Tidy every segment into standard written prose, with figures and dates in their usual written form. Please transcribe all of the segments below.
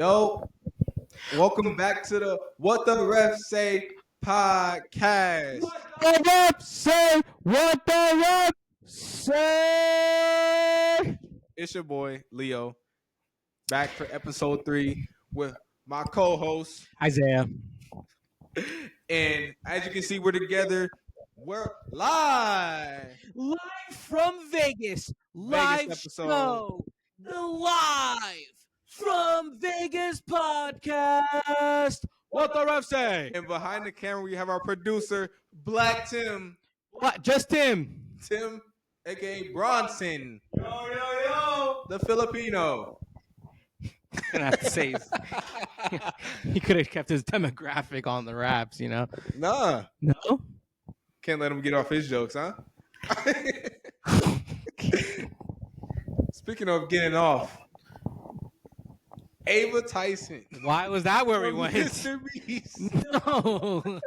Yo, welcome back to the What the Ref Say podcast. The rep say what the rep say. It's your boy Leo, back for episode 3 with my co-host. Isaiah. And as you can see, we're together. We're live. Live from Vegas. Live episode. show. The Live from Vegas podcast. What the ref say? And behind the camera, we have our producer, Black Tim. What? Just him. Tim, aka Bronson. Yo. The Filipino. Gonna have to say he could have kept his demographic on the raps, you know? Nah. No? Can't let him get off his jokes, huh? Speaking of getting off, Ava Tyson. Why was that where we went? Mr. Beast. No.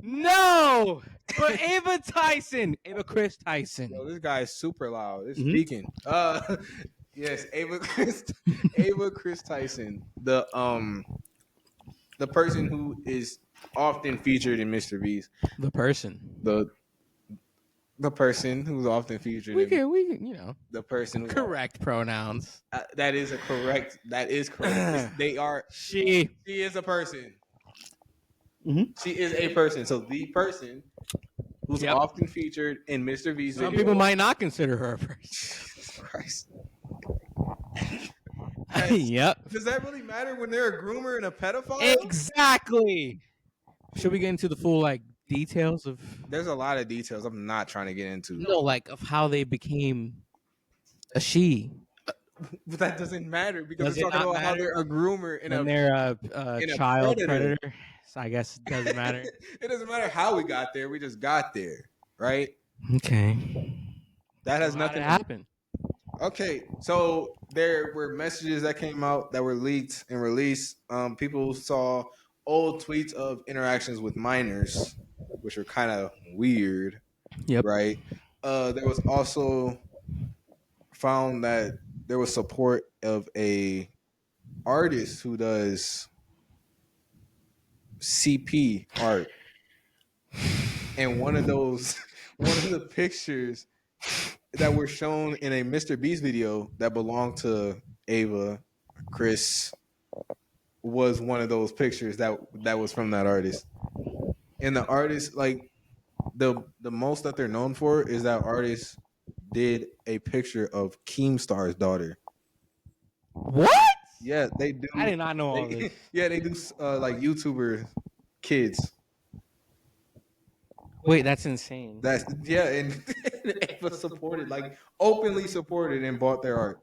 No. But Ava Tyson. Ava Chris Tyson. Yo, this guy is super loud. It's speaking. Yes, Ava Chris Tyson. The person who is often featured in Mr. Beast. The person. The person who's often featured We can, you know. the person who's Correct pronouns. that is correct. They are She is a person. Mhm. She is a person. So the person who's Yep. often featured in Mr. V's Some video. people might not consider her a person. Jesus Christ. Yep. Does that really matter when they're a groomer and a pedophile? Exactly. Should we get into the full details of There's a lot of details I'm not trying to get into. of how they became a she? But that doesn't matter because Does we're it talking not about how matter? they're a groomer and And a they're and a a child predator. predator. So I guess it doesn't matter. It doesn't matter how we got there. We just got there, right? Okay. That has How nothing did it to happen. Okay, so there were messages that came out that were leaked and released. People saw old tweets of interactions with minors, which were kind of weird. Yep. Right. There was also found that there was support of a artist who does CP art, and one of the pictures that were shown in a Mr. Beast video that belonged to Ava Chris was one of those pictures that was from that artist. And the artist, like the most that they're known for is that artist did a picture of Keemstar's daughter. What? Yeah, they do. I did not know all this. Yeah, they do like YouTuber kids. Wait, that's insane. That's and Ava supported, like openly supported and bought their art.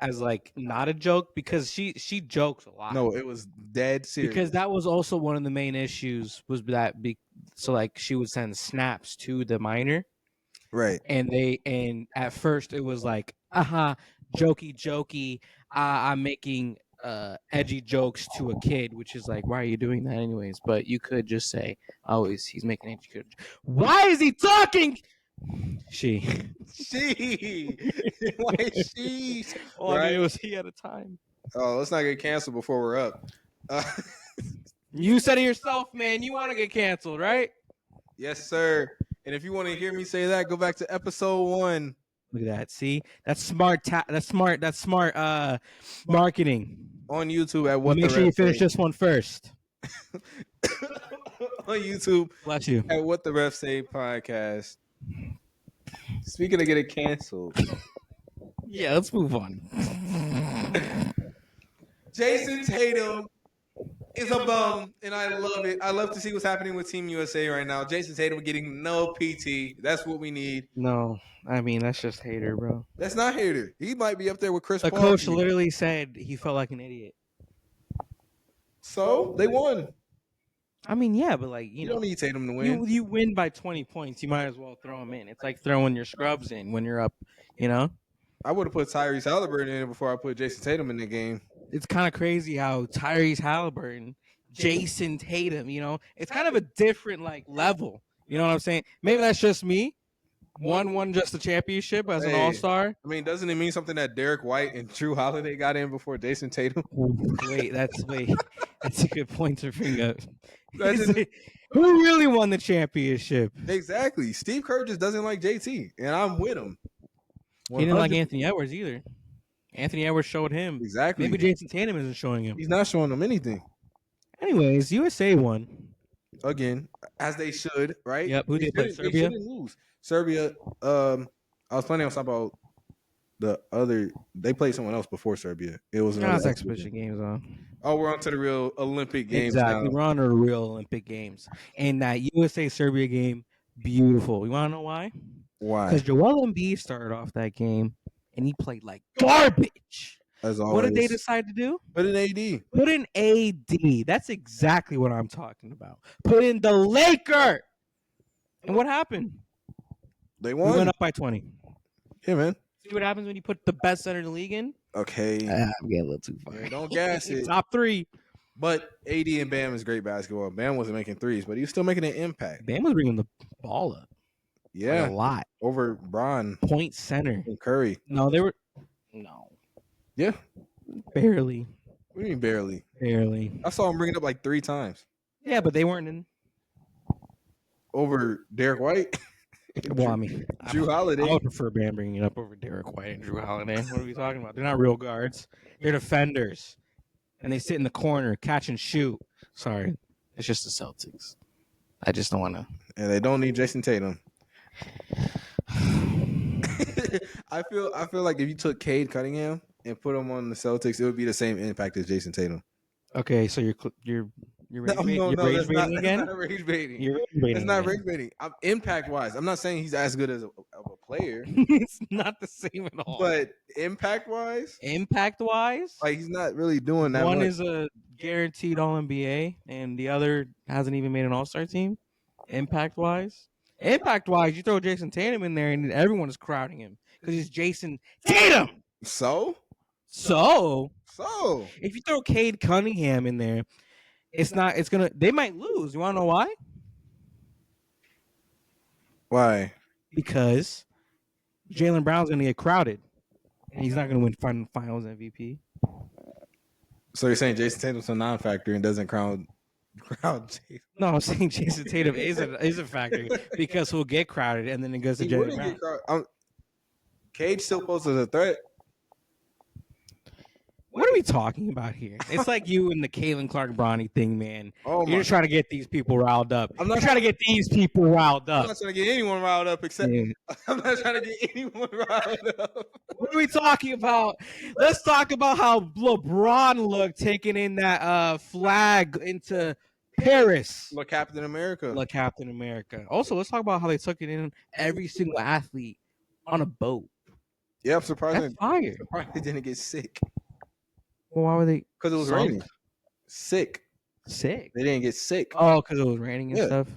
As not a joke because she jokes a lot. No, it was dead serious. Because that was also one of the main issues was that she would send snaps to the minor, right. and at first it was like jokey, I'm making edgy jokes to a kid, which is like, why are you doing that anyways? But you could just say, oh, he's making edgy jokes. Why is he talking? She. Why is she? Oh, Right? I mean, it was he at a time. Oh, let's not get canceled before we're up. You said it yourself, man. You want to get canceled, right? Yes, sir. And if you want to hear me say that, go back to episode 1 Look at that. See, that's smart. That's smart. Marketing. on YouTube at What Make the sure you Ref finish Say. this one first. On YouTube Bless you. at What the Ref Say podcast. Speaking of getting canceled, Yeah, let's move on. Jason Tatum is a bum, and I love it. I love to see what's happening with Team USA right now. Jason Tatum getting no PT. That's what we need. No, I mean that's just hater, bro. That's not hater. He might be up there with Chris The Paul. coach literally said he felt like an idiot. So they won. I mean, yeah, but You don't need Tatum to win. you win by 20 points. You might as well throw him in. It's like throwing your scrubs in when you're up. You know, I would have put Tyrese Halliburton in before I put Jason Tatum in the game. it's kind of crazy how Tyrese Halliburton, Jason Tatum. You know, it's kind of a different level. You know what I'm saying? Maybe that's just me. won just the championship as an Hey, all-star. I mean, doesn't it mean something that Derek White and Drew Holiday got in before Jason Tatum? Wait, that's a good point to bring up. That just- Who really won the championship? exactly. Steve Kerr just doesn't like JT, and I'm with him. He didn't like 100 Anthony Edwards either. Anthony Edwards showed him. Exactly. Maybe Jason Tatum isn't showing him. He's not showing them anything. Anyways, USA won. Again, as they should, right? Yep. Who they play? They Serbia. shouldn't lose. Serbia. I was planning on talking about the other. They played someone else before Serbia. It was Nah, it's another exhibition games on. Oh, we're on to the real Olympic games Exactly. now. We're on to the real Olympic games. And that USA Serbia game, beautiful. You want to know why? Why? Because Joel Embiid started off that game and he played like garbage. As always. What did they decide to do? Put in AD. Put in AD. That's exactly what I'm talking about. Put in the Laker. And what happened? They We won. went up by 20. Yeah, man. See what happens when you put the best center in the league in? Okay. I'm getting a little too far. Yeah, don't gas it. Top 3. But AD and Bam is great basketball. Bam wasn't making threes, but he was still making an impact. Bam was bringing the ball up. Yeah. Like a lot. Over Bron Point center. and Curry. No, they were. No. Yeah. Barely. What do you mean barely? Barely. I saw him bring it up like 3 times. Yeah, but they weren't in. Over Derek White. Well, I mean, Drew Holiday. I would prefer Bam bringing it up over Derek White and Drew Holiday. What are we talking about? They're not real guards. They're defenders. And they sit in the corner, catch and shoot. Sorry. It's just the Celtics. I just don't want to. And they don't need Jason Tatum. I feel like if you took Cade Cunningham and put him on the Celtics, it would be the same impact as Jason Tatum. Okay, so you're rage No, you're that's rage not, baiting again? That's not rage baiting. You're rage baiting It's not again. rage baiting. Impact wise, I'm not saying he's as good as of a player, It's not the same at all. but impact wise, Impact wise, like he's not really doing that one much. is a guaranteed All NBA, and the other hasn't even made an All Star team. Impact wise, you throw Jason Tatum in there, and everyone is crowding him because he's Jason Tatum. So So if you throw Cade Cunningham in there, they might lose. You want to know why? why? Because Jaylen Brown's gonna get crowded, and he's not gonna win Finals MVP. So you're saying Jason Tatum's a non-factor and doesn't crowd Jason? No, I'm saying Jason Tatum is a factor because he'll get crowded, and then it goes to He Jaylen wouldn't Brown. get crowded. Cade still poses a threat. What are we talking about here? It's like you and the Caitlin Clark Bronny thing, man. Oh my! You're just trying to get these people riled up. I'm not You're trying to get these people riled I'm up. not trying to get anyone riled up except Yeah. I'm not trying to get anyone riled up. What are we talking about? Let's talk about how LeBron looked taking in that flag into Paris. Look, Captain America. Like Captain America. Also, let's talk about how they took it in every single athlete on a boat. Yeah, I'm surprised. That's fire. They didn't get sick Well, why were they because it was sunk? raining. Sick. Sick? They didn't get sick. Oh, because it was raining and Yeah. stuff.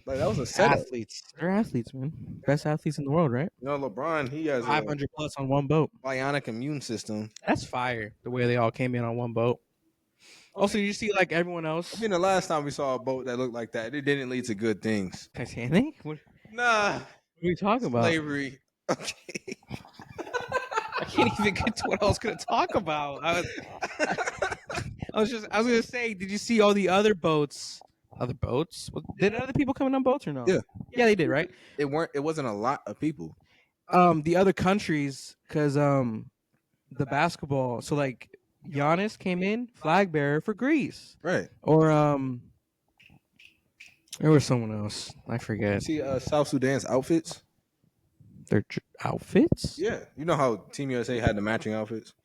Like that was a setup. Athletes. They're athletes, man. Best athletes in the world, right? You know, LeBron, he has a 500 plus on one boat. bionic immune system. That's fire. The way they all came in on one boat. Also, you see like everyone else. I mean, the last time we saw a boat that looked like that, it didn't lead to good things. Titanic? What Nah, are you talking about? slavery. Okay. I can't even get to what I was gonna talk about. I was gonna say, did you see all the other boats? Other boats? Did other people come in on boats or no? Yeah. Yeah, they did, right? It wasn't a lot of people. The other countries, because the basketball. So like Giannis came in flag bearer for Greece, Right. or there was someone else. I forget. See South Sudan's outfits? Their outfits? Yeah. You know how Team USA had the matching outfits?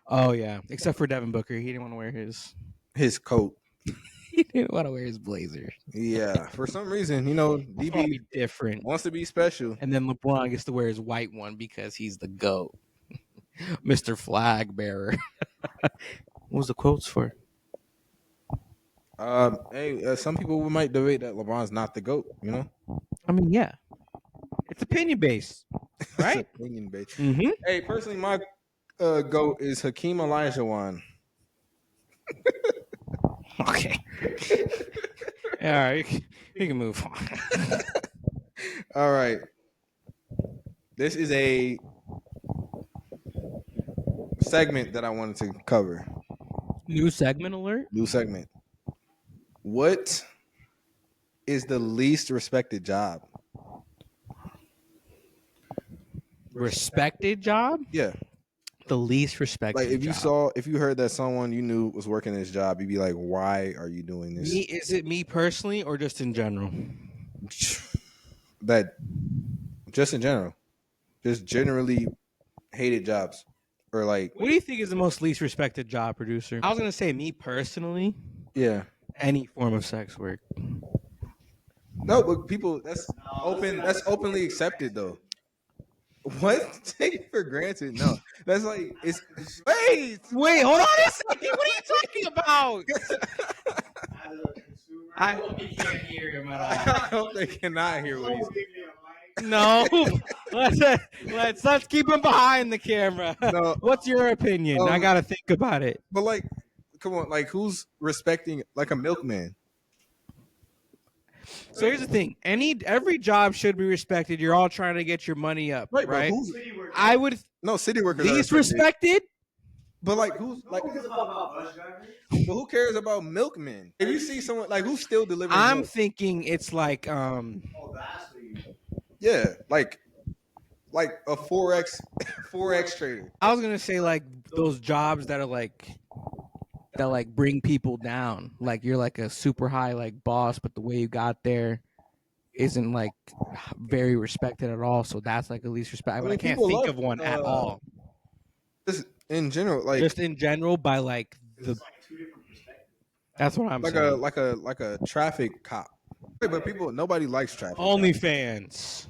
Oh yeah, except for Devin Booker, he didn't want to wear his. His coat. He didn't want to wear his blazer. Yeah. For some reason, you know, It's DB probably different. wants to be special. And then LeBron gets to wear his white one because he's the GOAT. Mr. Flag Bearer. What was the quotes for? Hey, some people might debate that LeBron's not the GOAT, you know? I mean, yeah. It's opinion based, right? It's opinion based. Mm-hmm. Hey, personally, my GOAT is Hakeem Olajuwon. Okay. All right. You can move on. All right. This is a segment that I wanted to cover. New segment alert. New segment. What is the least respected job? Respected job. Yeah. The least respected. Like job. if you heard that someone you knew was working this job, you'd be like, why are you doing this? Is it me personally or just in general? That just in general, just generally hated jobs, or like, what do you think is the most least respected job, producer? I was gonna say me personally. Yeah, any form of sex work. No, but people that's open. That's openly accepted though. What? Take it for granted? No, that's like it's. Wait, hold on a second. What are you talking about? I hope you can't hear him at all. I hope they cannot hear what he's. No, let's keep him behind the camera. No. What's your opinion? I gotta think about it. But like, come on, like who's respecting like a milkman? So here's the thing: every job should be respected. You're all trying to get your money up, right? I would city workers least respected. But like who's like? But who cares about milkmen? If you see someone like who's still delivering, I'm thinking it's like yeah, like a 4x trader. I was gonna say like those jobs that are like bring people down. Like you're like a super high like boss, but the way you got there isn't like very respected at all. So that's like at least respect. But I can't think of one at all. Just in general, like just in general, by like the. That's what I'm saying. Like a traffic cop. But nobody likes traffic. OnlyFans.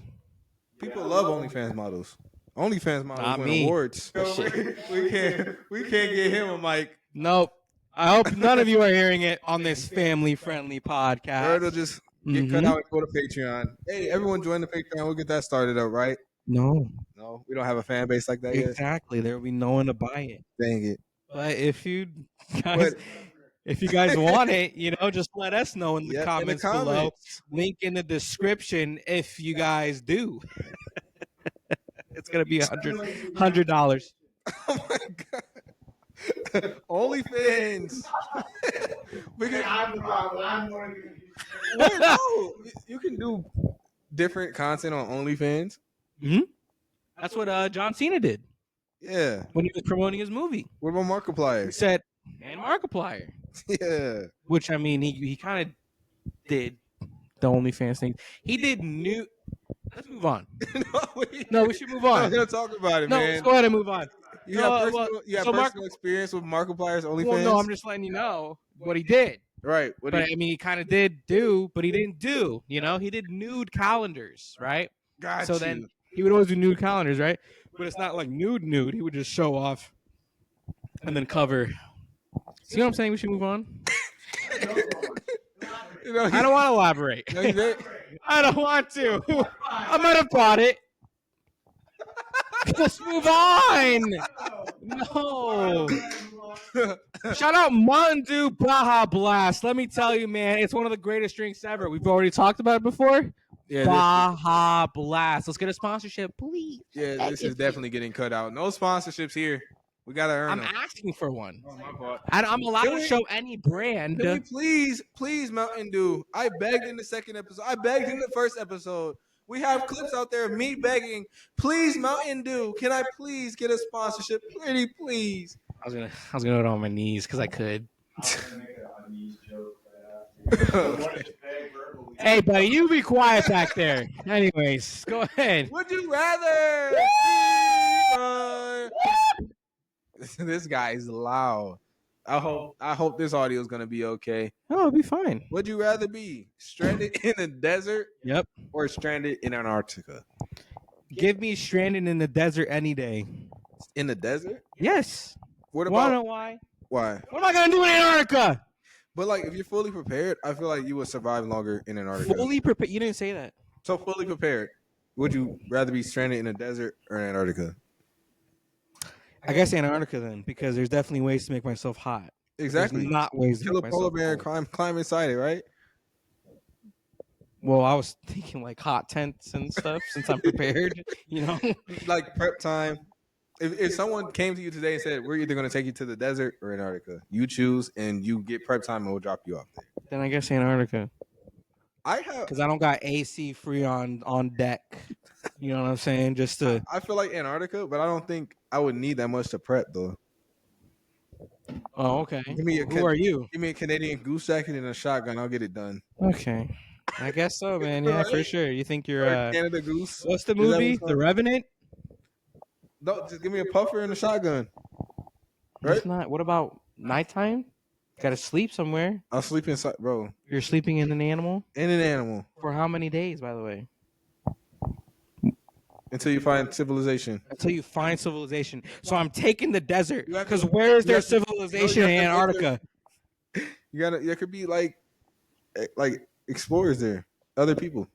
People love OnlyFans models. OnlyFans models win awards. we can't get him a mic. Nope. I hope none of you are hearing it on this family-friendly podcast. Or it'll just get cut out and go to Patreon. Hey, everyone join the Patreon. We'll get that started up, right? No, we don't have a fan base like that yet. Exactly. There will be no one to buy it. Dang it. But if you guys want it, just let us know in the comments below. Link in the description if you guys do. It's going to be $100. Oh my God. OnlyFans. You can do different content on OnlyFans. Mm-hmm. That's what John Cena did. Yeah. When he was promoting his movie. What about Markiplier? He said, and Markiplier. Yeah. Which, I mean, he kind of did the OnlyFans thing. He did new. Let's move on. No, we should move on. I'm going to talk about it, man. Let's go ahead and move on. You have personal experience with Markiplier's OnlyFans? Well, no, I'm just letting you know what he did. Right. He kind of did do, but he didn't do. He did nude calendars, right? Gotcha. So then he would always do nude calendars, right? But it's not like nude. He would just show off and then cover. See what I'm saying? We should move on. I don't want to elaborate. I don't want to. I might have bought it. Let's move on. No. Shout out Mountain Dew Baja Blast. Let me tell you, man, it's one of the greatest drinks ever. We've already talked about it before. Yeah, Baja Blast. Let's get a sponsorship, please. Yeah, this is definitely getting cut out. No sponsorships here. We gotta earn them. I'm asking for one. Oh, my fault. I'm allowed to show any brand. Can we please, Mountain Dew. I begged in the second episode. I begged in the first episode. We have clips out there of me begging. Please, Mountain Dew. Can I please get a sponsorship? Pretty please. I was gonna go on my knees because I could. Hey, buddy, you be quiet back there. Anyways, go ahead. Would you rather? This guy is loud. I hope this audio is gonna be okay. Oh, it'll be fine. Would you rather be stranded in a desert? Yep. Or stranded in Antarctica? Give me stranded in the desert any day. In the desert? Yes. What about? Wanna know why? Why? What am I gonna do in Antarctica? But like, if you're fully prepared, I feel like you would survive longer in Antarctica. Fully prepared? You didn't say that. So fully prepared. Would you rather be stranded in a desert or in Antarctica? I guess Antarctica then, because there's definitely ways to make myself hot. Exactly. There's not ways to kill a polar bear and climb inside it, right? Well, I was thinking like hot tents and stuff since I'm prepared. You know. Like prep time. If someone came to you today and said we're either going to take you to the desert or Antarctica, you choose and you get prep time and we'll drop you off there. Then I guess Antarctica, I have. because I don't got AC free on deck. You know what I'm saying? Just to. I feel like Antarctica, but I don't think I would need that much to prep though. Oh, okay. Give me a Who are you? give me a Canadian goose jacket and a shotgun. I'll get it done. Okay. I guess so, man. Yeah, for Right? sure. You think you're Or Canada Goose. what's the Is that movie? what's The called? Revenant? No, just give me a puffer and a shotgun. Right? It's not. What about nighttime? Got to sleep somewhere. I'll sleep inside, bro. You're sleeping in an animal In an animal for how many days, by the way? until you find civilization. Until you find civilization. So I'm taking the desert You have to- because where is you there have to- civilization you in have to make Antarctica? You gotta. There could be like explorers there, other people,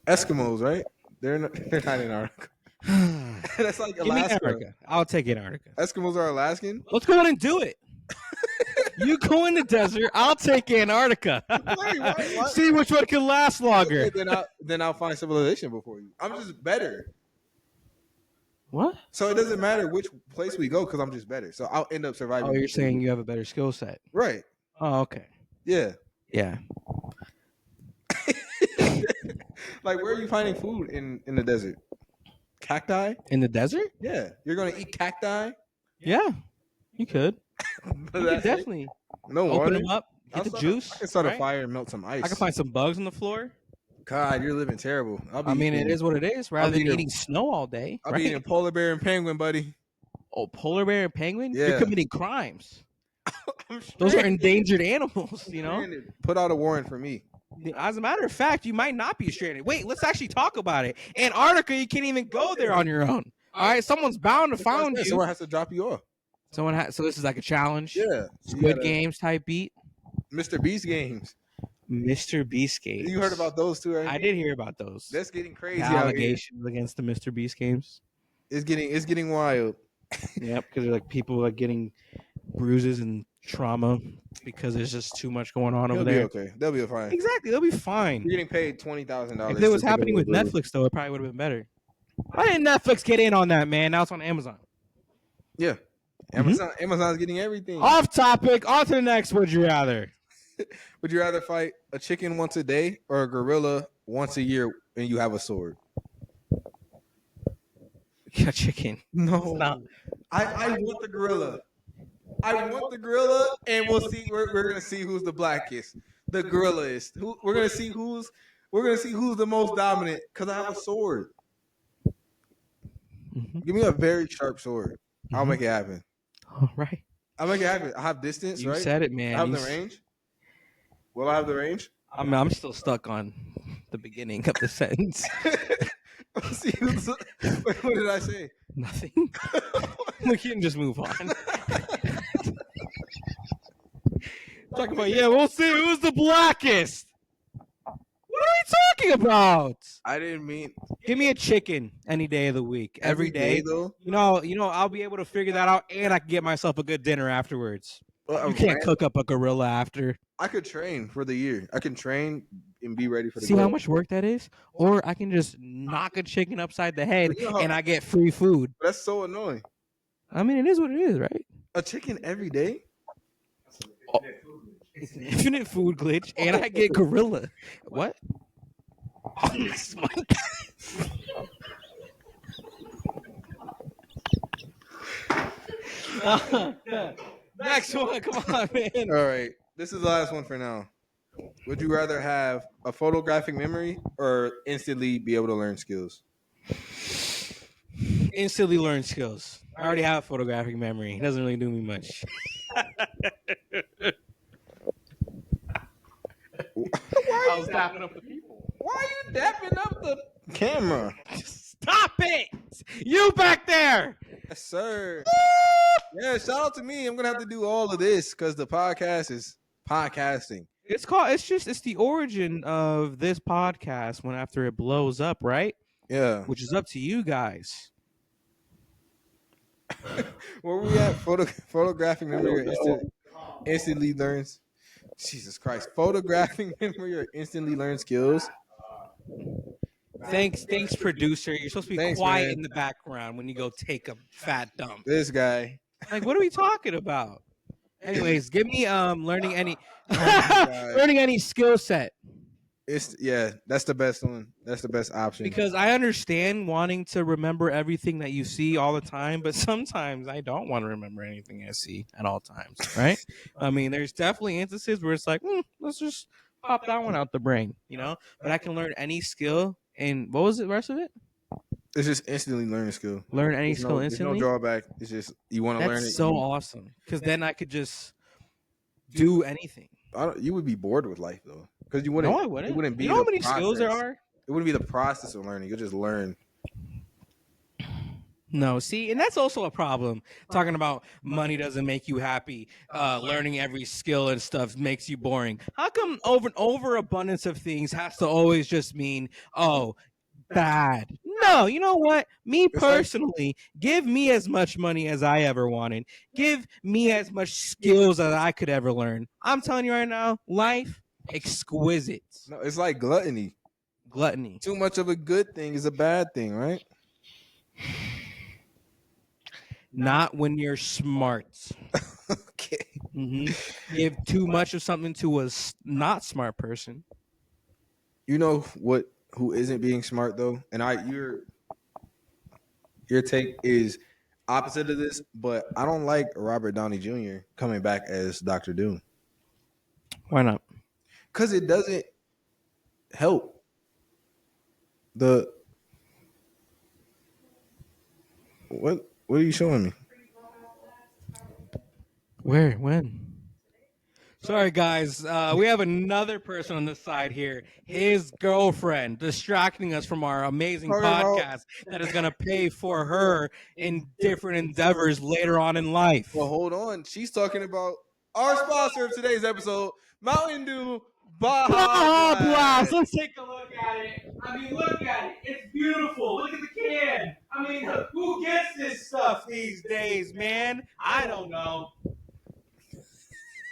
Eskimos, right? They're not in Antarctica. That's like Give me Alaska. Antarctica. I'll take Antarctica. Eskimos are Alaskan. Let's go on and do it. You go in the desert. I'll take Antarctica. Why? See which one can last longer. Okay, then I'll find civilization before you. I'm just better. What? So it doesn't matter which place we go because I'm just better. So I'll end up surviving. Oh, you're saying you have a better skill set. Right. Oh, okay. Yeah. Yeah. Like, where are you finding food in the desert? Cacti? In the desert? Yeah. You're going to eat cacti? Yeah. You could. You could That's it? definitely No open water? them up, get the juice. I can start right? a fire and melt some ice. I can find some bugs on the floor. God, you're living terrible. I mean, it is what it is. Rather than eating snow all day, I'll right? be eating polar bear and penguin, buddy. Oh, polar bear and penguin? Yeah. You're committing crimes. I'm Those are stranded. endangered animals, you know? Stranded. Put out a warrant for me. As a matter of fact, you might not be stranded. Wait, let's actually talk about it. Antarctica, you can't even go there on your own. All right, someone's bound to find you. Someone has to drop you off. Someone has. So this is like a challenge. Yeah. Squid Games type beat. Mr. Beast games. Mr. Beast games. You heard about those too, right? I did hear about those. That's getting crazy. The out here. allegations against the Mr. Beast games. It's getting wild. Yep, because they're like people like getting bruises and trauma because there's just too much going on over there. Okay. They'll be fine. Exactly, they'll be fine. You're getting paid $20,000. If it was happening with Netflix, though, it probably would have been better. Why didn't Netflix get in on that, man? Now it's on Amazon. Yeah. Amazon's getting everything. Off topic. On to the next. Would you rather? Would you rather fight a chicken once a day or a gorilla once a year and you have a sword? A chicken. No. Not. I want the gorilla. I want the gorilla, and we'll see. We're gonna see who's the blackest. The gorilla is. We're gonna see who's the most dominant. Cause I have a sword. Mhm. Give me a very sharp sword. I'll Mhm. make it happen. All right. I'll make it happen. I have distance, You right? said it, man. I have You the s- range. Will I have the range? I'm still stuck on the beginning of the sentence. Let's see who's. What did I say? Nothing. We can just move on. Talking about, yeah, we'll see who's the blackest. What are we talking about? I didn't mean Give me a chicken any day of the week, every day. though. You know, I'll be able to figure that out, and I can get myself a good dinner afterwards. Well, You can't cook up a gorilla after. I could train for the year. I can train and be ready for the. See how goal. much work that is? Or I can just knock a chicken upside the head, You know how- and I get free food. That's so annoying. I mean, it is what it is, right? A chicken every day. It's an infinite food glitch, and I get gorilla. What? On this one. Next one, come on, man. All right, this is the last one for now. Would you rather have a photographic memory or instantly be able to learn skills? Instantly learn skills. I already have photographic memory. It doesn't really do me much. I was dapping up the people. Why are you dapping up the camera? Stop it! You back there! Yes, sir. Yeah, shout out to me. I'm gonna have to do all of this because the podcast is podcasting. It's the origin of this podcast when after it blows up, right? Yeah. Which is up to you guys. Where we at? Photographic memory or instantly learns. Jesus Christ. Photographing memory or instantly learn skills. Thanks, producer. You're supposed to be Thanks, quiet man. in the background when you go take a fat dump. This guy. Like, what are we talking about? Anyways, give me learning any Oh my god. learning any skill set. That's the best one. That's the best option. Because I understand wanting to remember everything that you see all the time, but sometimes I don't want to remember anything I see at all times, right? I mean, there's definitely instances where it's like, let's just pop that one out the brain, you know? But I can learn any skill. And what was the rest of it? It's just instantly learning skill. Learn any skill There's no instantly? drawback. It's just you want to learn it. That's so awesome. Because then I could just do anything. You would be bored with life though, because you No, wouldn't. I wouldn't. It wouldn't be You know how the many skills there process. are? It wouldn't be the process of learning. You'll just learn. No, see, and that's also a problem. Talking about money doesn't make you happy. Learning every skill and stuff makes you boring. How come overabundance of things has to always just mean, oh, bad? No, you know what? Me It's like personally, give me as much money as I ever wanted. Give me as much skills as I could ever learn. I'm telling you right now, life exquisite. no, it's like gluttony. Gluttony. Too much of a good thing is a bad thing, right? Not when you're smart. Okay. Give too much of something to a not smart person. You know what? Who isn't being smart though? And your take is opposite of this, but I don't like Robert Downey Jr. coming back as Doctor Doom Why not? because it doesn't help the what. What are you showing me? Where? When? Sorry, guys. We have another person on the side here. His girlfriend distracting us from our amazing Talking about- podcast that is going to pay for her in different endeavors later on in life. Well, hold on. She's talking about our sponsor of today's episode, Mountain Dew Baja Baja Blast. Blast. Let's take a look at it. I mean, look at it. It's beautiful. Look at the can. I mean, who gets this stuff these days, man? I don't know.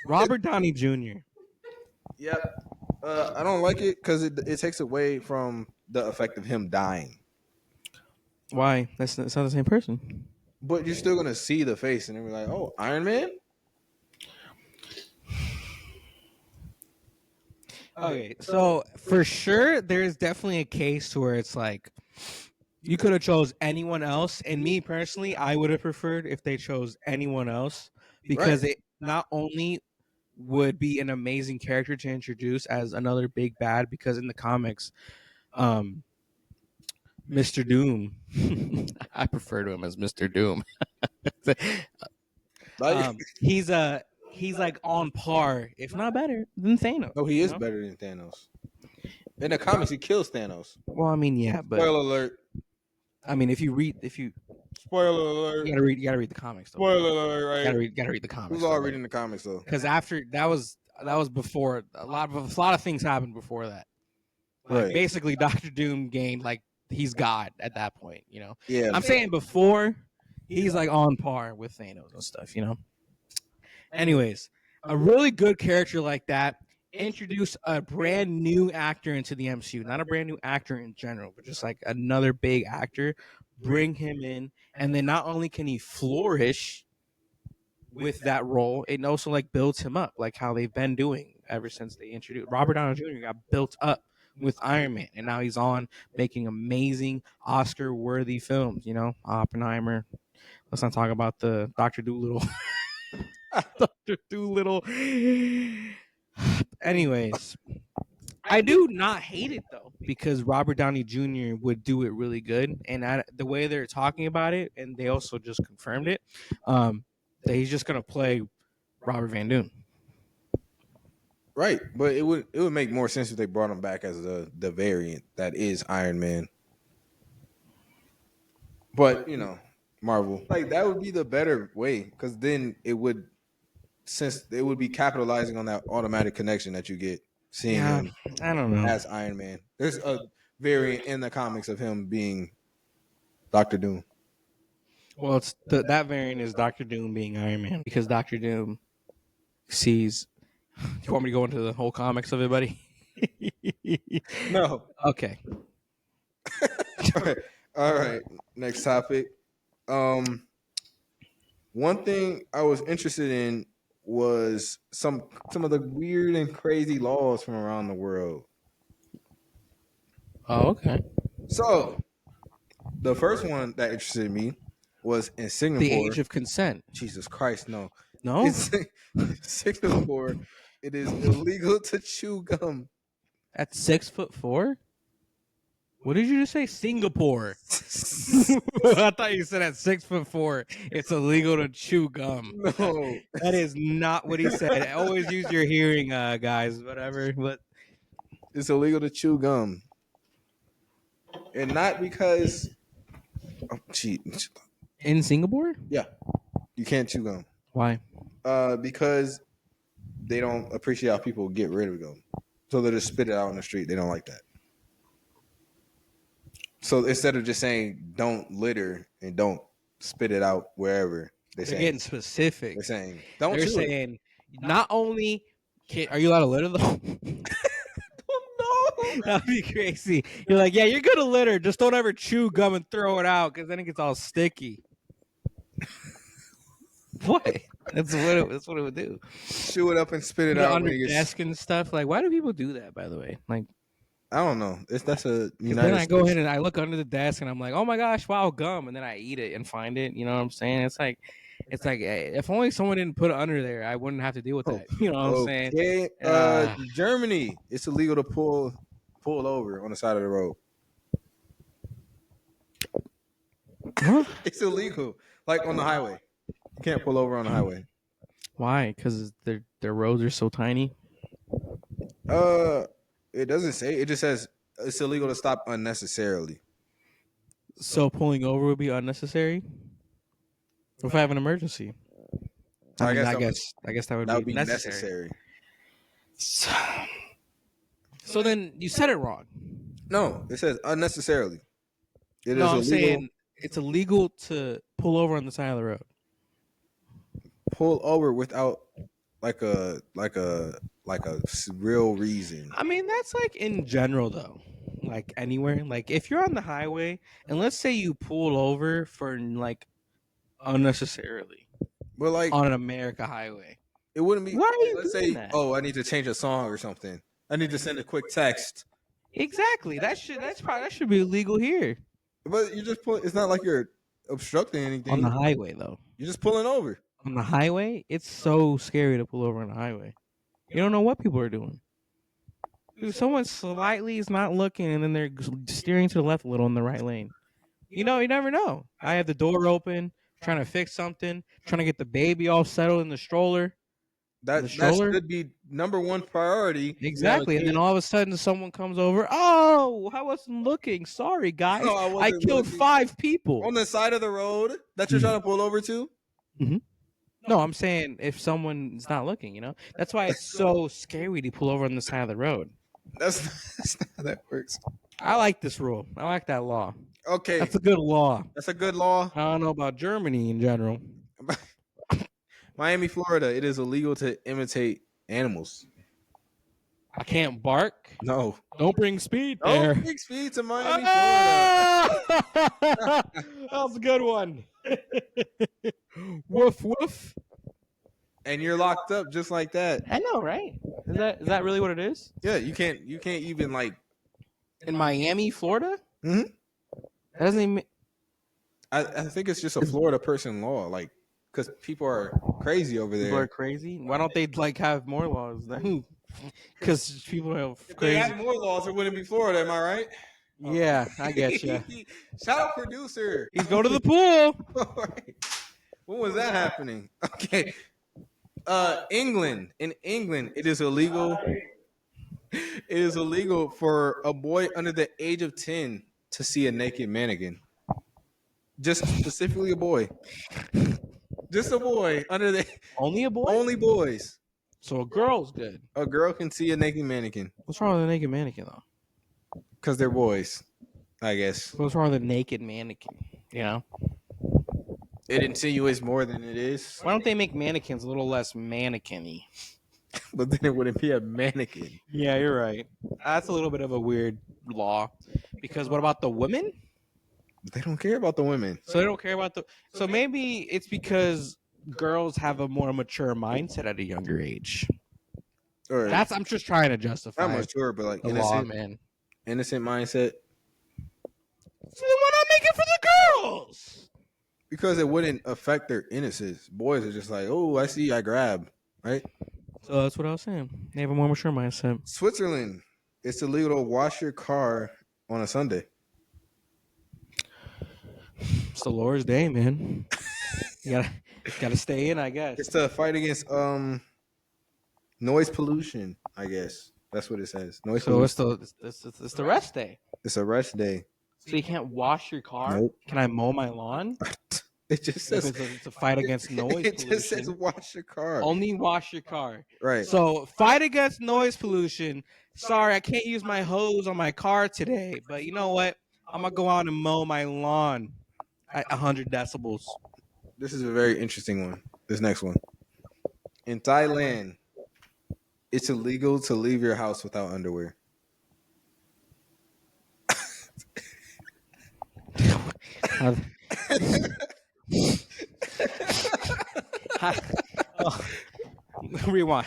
Robert Downey Jr. Yep. I don't like it because it takes away from the effect of him dying. Why? It's not the same person. But you're still gonna see the face, and then we're like, "Oh, Iron Man." Okay, so for sure, there's definitely a case where it's like you could have chose anyone else, and me personally, I would have preferred if they chose anyone else because it not only would be an amazing character to introduce as another big bad, because in the comics, Mr. Doom, I prefer to him as Mr. Doom. He's like on par, if not better, than Thanos. No, he is you know? better than Thanos. In the comics, he kills Thanos. Well, I mean, yeah, but Spoiler alert! I mean, if you Spoiler alert! you gotta read the comics. Though. Spoiler alert! Right? Gotta read the comics. Who's all reading the comics though? Because after that was before a lot of things happened before that. Like, Right. basically, Doctor Doom gained like he's God at that point. You know. Yeah. I'm saying before he's like on par with Thanos and stuff. You know. Anyways, a really good character like that introduce a brand new actor into the MCU, not a brand new actor in general, but just like another big actor, bring him in, and then not only can he flourish with that role, it also like builds him up, like how they've been doing ever since they introduced Robert Downey Jr. got built up with Iron Man, and now he's on making amazing Oscar-worthy films. You know, Oppenheimer. Let's not talk about the Dr. Dolittle. Dr. Dolittle. Anyways, I do not hate it though, because Robert Downey Jr. would do it really good, and the way they're talking about it, and they also just confirmed it, that he's just gonna play Robert Van Doom. Right, but it would make more sense if they brought him back as the variant that is Iron Man. But you know, Marvel, like that would be the better way, because then it would be capitalizing on that automatic connection that you get seeing him I don't know. as Iron Man. There's a variant in the comics of him being Doctor Doom. Well, it's that variant is Doctor Doom being Iron Man, because Doctor Doom sees You want me to go into the whole comics of it, buddy? No. Okay. All right. Next topic. One thing I was interested in was some of the weird and crazy laws from around the world. Oh, okay. So the first one that interested me was in The Singapore. age of consent. Jesus Christ, no. No? It's Singapore. It is illegal to chew gum. At 6'4"? What did you just say? Singapore. I thought you said at 6'4", it's illegal to chew gum. No, That is not what he said. Always use your hearing, guys. Whatever. But it's illegal to chew gum, and not because. Oh, in Singapore, yeah, you can't chew gum. why? Because they don't appreciate how people get rid of gum, so they just spit it out in the street. They don't like that. So instead of just saying "don't litter" and "don't spit it out wherever," They're getting specific. they're saying "don't." They're saying not only are you allowed to litter though? No, That'd be crazy. You're like, yeah, you're gonna litter. Just don't ever chew gum and throw it out because then it gets all sticky. What? That's what it would do. chew it up and spit it Put it out under when it gets- desk and stuff. Like, why do people do that? By the way, like, I don't know. That's a United then I go States. ahead and I look under the desk and I'm like, oh my gosh, wow, gum, and then I eat it and find it. You know what I'm saying? It's like, if only someone didn't put it under there, I wouldn't have to deal with that. You know what I'm saying? Okay. Germany, it's illegal to pull over on the side of the road. Huh? It's illegal, like on the highway. You can't pull over on the highway. Why? Because their roads are so tiny. It doesn't say. It just says it's illegal to stop unnecessarily. So pulling over would be unnecessary. If I have an emergency, I guess that would be necessary. So then you said it wrong. No, it says unnecessarily. It No, is I'm illegal. saying it's illegal to pull over on the side of the road. Pull over without like a real reason. I mean, that's like in general though. Like anywhere. Like if you're on the highway and let's say you pull over for like unnecessarily But like on an America highway. it wouldn't be. Why are you Let's doing say, that? oh, I need to change a song or something. I need to send a quick text. Exactly. That should be illegal here. But you just pull. It's not like you're obstructing anything. On the highway though. You're just pulling over. On the highway, it's so scary to pull over on the highway. You don't know what people are doing. Dude, someone slightly is not looking and then they're steering to the left a little in the right lane. You know, you never know. I have the door open, trying to fix something, trying to get the baby all settled in the stroller. That stroller? should be number one priority. Exactly. And then all of a sudden someone comes over. Oh, I wasn't looking. Sorry, guys. No, I I wasn't killed looking. 5 people. on the side of the road that you're trying to pull over to. No, I'm saying if someone's not looking, you know? That's why it's so scary to pull over on the side of the road. That's not how that works. I like this rule. I like that law. Okay, That's a good law. that's a good law. I don't know about Germany in general. Miami, Florida, it is illegal to imitate animals. I can't bark. No, Don't bring speed there. don't big speed to Miami, Florida. Ah! That was a good one. Woof woof. And you're locked up just like that. I know, right? Is that really what it is? Yeah, you can't even like. In Miami, Florida? Mhm. That doesn't even. I think it's just a Florida person law, like because people are crazy over there. People are crazy. Why don't they like have more laws then? Because people are If they crazy. had more laws, it wouldn't be Florida. Am I right? Yeah, I get you. Shout out producer. He's going to the pool. All right. When was that happening? Okay. England. In England, it is illegal. It is illegal for a boy under the age of 10 to see a naked mannequin. Just specifically a boy. Just a boy under the Only a boy? only boys. So a girl's good. A girl can see a naked mannequin What's wrong with a naked mannequin though? because they're boys, I guess. What's wrong with a naked mannequin? You know? It insinuates more than it is. Why don't they make mannequins a little less mannequin-y? But then it wouldn't be a mannequin. Yeah, you're right. That's a little bit of a weird law. Because what about the women? They don't care about the women. So they don't care about the. So maybe it's because girls have a more mature mindset at a younger age. Or That's I'm just trying to justify not mature, but like the law, innocent, man. innocent mindset. So then why not make it for the girls? Because it wouldn't affect their innocence. Boys are just like, oh, I see, I grab, right? So that's what I was saying. They have a more mature mindset. Switzerland, it's illegal to wash your car on a Sunday. It's the Lord's Day, man. You gotta stay in, I guess. It's to fight against noise pollution, I guess. That's what it says. Noise So pollution. it's the rest day. It's a rest day. So you can't wash your car. Nope. Can I mow my lawn? It just says It's a fight against noise it pollution. just says wash your car. Only wash your car. Right. So fight against noise pollution. Sorry, I can't use my hose on my car today, but you know what? I'm gonna go out and mow my lawn at 100 decibels. This is a very interesting one. This next one. In Thailand, it's illegal to leave your house without underwear. Rewind.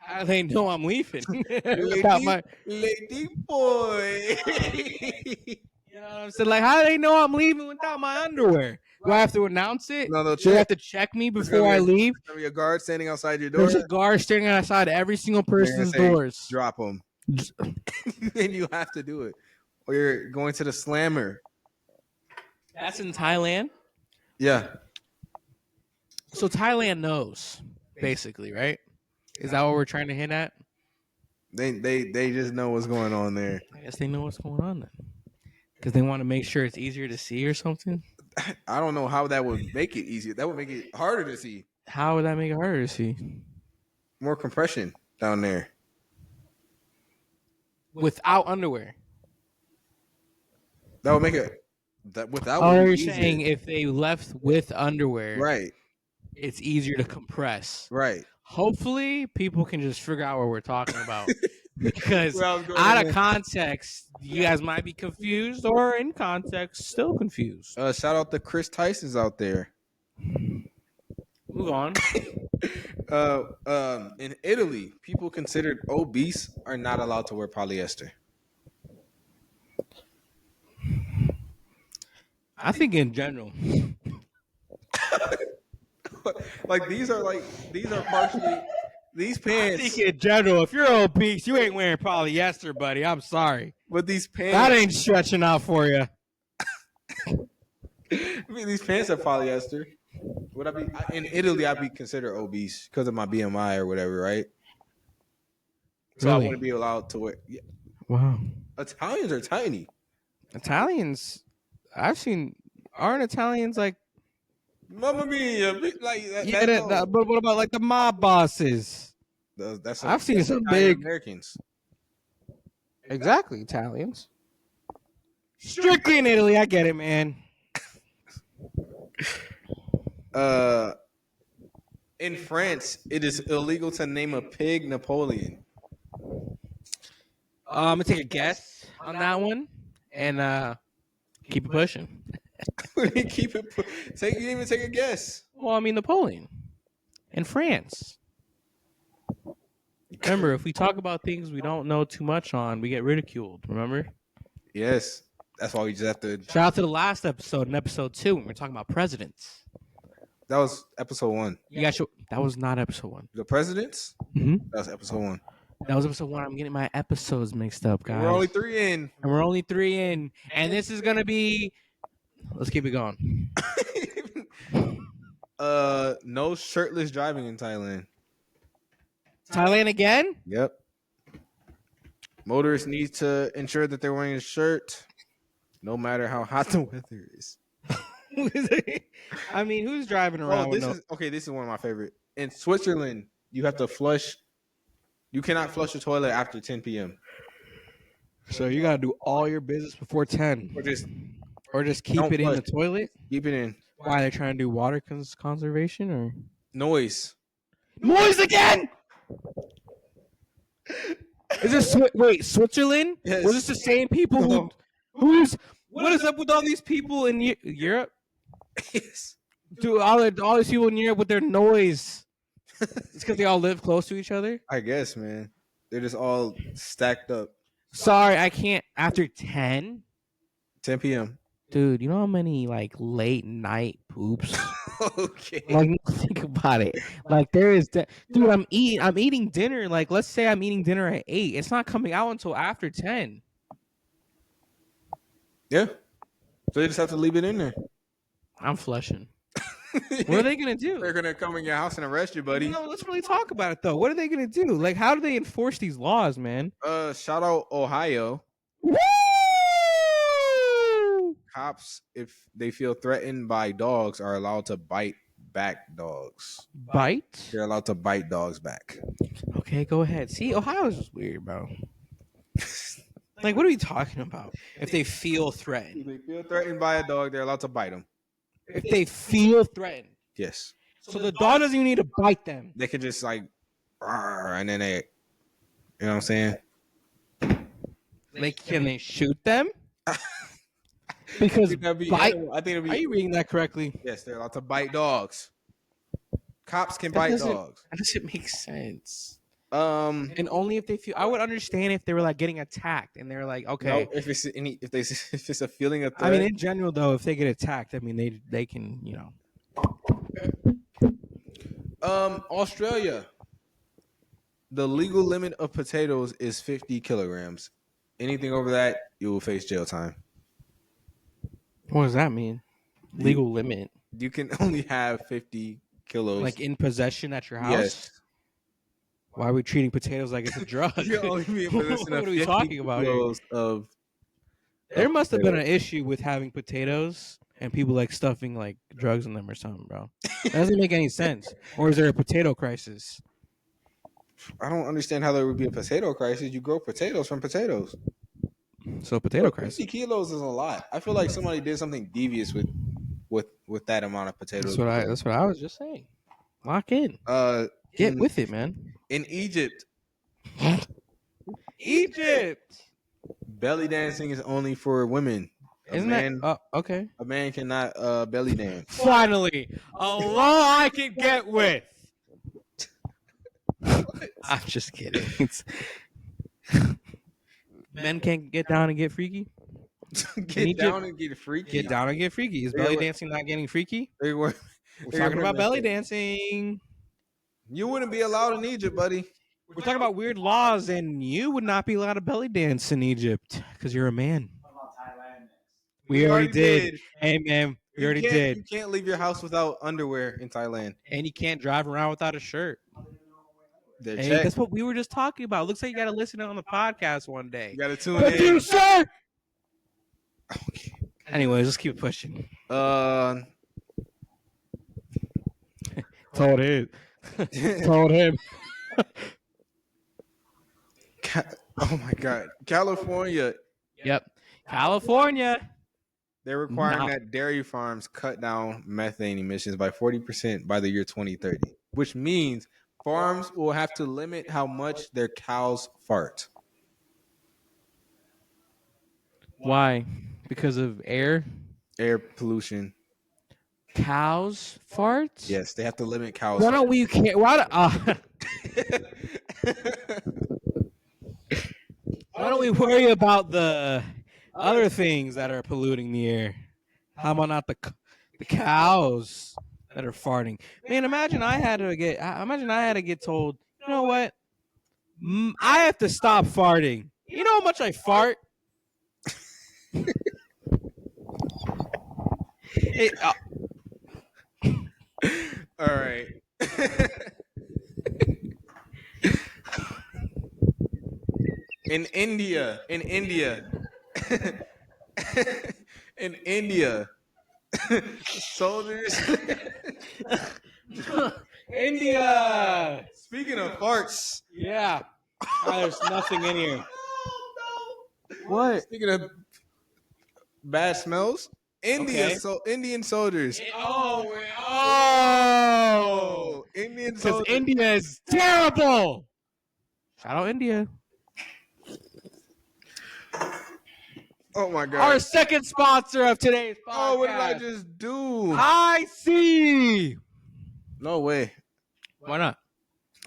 How they know I'm leaving? Without my, Lady boy. you know what I'm saying? Like, how do they know I'm leaving without my underwear? Do I have to announce it? No, they'll Do they have check. to check me There's before gonna be I a- leave? There's gonna be a guard standing outside your door. There's a guard staring outside every single They're gonna person's say, doors. Drop them. And you have to do it. Or you're going to the slammer. That's in Thailand. Yeah. So Thailand knows, basically, right? Is that what we're trying to hint at? They just know what's going on there. I guess they know what's going on then. Because they want to make sure it's easier to see or something. I don't know how that would make it easier. That would make it harder to see. How would that make it harder to see? More compression down there. Without underwear. That would make it that without. Oh, would be you're easier. saying if they left with underwear, Right. it's easier to compress. Right. Hopefully, people can just figure out what we're talking about. Because Where I was going out of with- context, you guys might be confused, or in context, still confused. Shout out to Chris Tyson's out there. Move on. In Italy, people considered obese are not allowed to wear polyester. I think in general. Like these are partially these I pants, think in general, if you're obese, you ain't wearing polyester, buddy. I'm sorry. but these That pants. ain't stretching out for you. I mean, these pants are polyester. Would I be in Italy? I'd be considered obese because of my BMI or whatever, right? So I Really? wouldn't be allowed to wear. Yeah. Wow. Italians are tiny. Italians, I've seen, aren't Italians like, Mamma mia! Like that, yeah, but what about like the mob bosses? that's I've seen some Italian big- Americans. Exactly, Italians. Strictly in Italy, I get it, man. In France, it is illegal to name a pig Napoleon. I'm gonna take a guess on that one and keep it pushing. Keep it. You didn't even take a guess. Well, I mean Napoleon in France. Remember, if we talk about things we don't know too much on, we get ridiculed. Remember? Yes, that's why we just have to. Shout out to the last episode, in episode 2, when we were talking about presidents. That was episode 1. You guys, that was not episode 1. The presidents. Mm-hmm. That was episode 1. That was episode 1. I'm getting my episodes mixed up, guys. We're only 3 in. and we're only 3 in, and this is gonna be. Let's keep it going. No shirtless driving in Thailand. Thailand again? Yep. Motorists need to ensure that they're wearing a shirt, no matter how hot the weather is. I mean, who's driving around? This is one of my favorite. In Switzerland, you have to flush. You cannot flush the toilet after 10 p.m. So you gotta do all your business before 10, Or just keep don't it in flush. the toilet. keep it in. Why they're trying to do water conservation or Noise. noise again? Is this wait Switzerland? Yes. Was this the same people No. who's what is up with all these people in Europe? Yes. Dude, all these people in Europe with their noise. It's because they all live close to each other. I guess, man. They're just all stacked up. Sorry, I can't after 10. 10 p.m. Dude, you know how many like late night poops? Okay. Like think about it. Like there is dude, I'm eating dinner. Like let's say I'm eating dinner at 8. It's not coming out until after 10. Yeah. So they just have to leave it in there. I'm flushing. What are they gonna do? They're gonna come in your house and arrest you, buddy. No, let's really talk about it though. What are they gonna do? Like, how do they enforce these laws, man? Shout out Ohio. Woo! Cops, if they feel threatened by dogs, are allowed to bite back dogs. Bite? They're allowed to bite dogs back. Okay, go ahead. See, Ohio's just weird, bro. Like, what are we talking about? If they feel If threatened. they feel threatened by a dog, they're allowed to bite them. If they feel threatened. Yes. So the dog doesn't even need to bite them. They could just like, and then they, you know what I'm saying? Like, can they shoot them? Because bite. I think it'd be. Are you reading that correctly? Yes, they're allowed to bite dogs. Cops can bite dogs. That doesn't make sense. And And only if they feel. I would understand if they were like getting attacked and they're like, okay. no, if it's a feeling of I threat. mean, in general, though, if they get attacked, I mean, they can, you know. Australia. The legal limit of potatoes is 50 kilograms. Anything over that, you will face jail time. What does that mean? Legal limit, You can only have 50 kilos. like in possession at your house. Yes. Why are we treating potatoes like it's a drug? You only be in possession What of are we 50 talking about here? kilos of. There must have been an issue with having potatoes and people like stuffing like drugs in them or something, bro. That doesn't make any sense. Or is there a potato crisis? I don't understand how there would be a potato crisis. You grow potatoes from potatoes. So potato 50 crisis. kilos is a lot. I feel like somebody did something devious with that amount of potatoes. That's what I was just saying. Lock in. Get with it, man. In Egypt, Egypt. belly dancing is only for women. Isn't that okay? A man cannot belly dance. Finally, a law I can get with. I'm just kidding. Men can't get down and get freaky. Get down and get freaky. Get down and get freaky. Is belly dancing not getting freaky? They were. We're talking about belly dancing. You wouldn't be allowed in Egypt, buddy. We're talking about weird laws, and you would not be allowed to belly dance in Egypt because you're a man. We already did. Hey, man, we already did. You can't leave your house without underwear in Thailand. And you can't drive around without a shirt. They're Hey, checked. that's what we were just talking about. Looks like you got to listen on the podcast one day. You got to tune in. Sir. Anyways, let's keep pushing. Uh, Told him. Told him. Oh my God, California. Yep. California. They're requiring No. that dairy farms cut down methane emissions by 40% by the year 2030, which means farms will have to limit how much their cows fart. Why? Because of air? Air pollution. Cows farts? Yes, they have to limit cows. Why don't we care? Why don't we worry about the other things that are polluting the air? How about not the cows that are farting? Man, imagine I had to get told, you know what? I have to stop farting. You know how much I fart? All right. In India, soldiers. India. Speaking of farts, Yeah. There's nothing in here. What? speaking of bad smells, Indian soldiers. Oh, Indian Indian Because soldiers. India is terrible. Shout out India. Oh my god. Our second sponsor of today's podcast. Oh, what did I just do? High C. No way. Why not?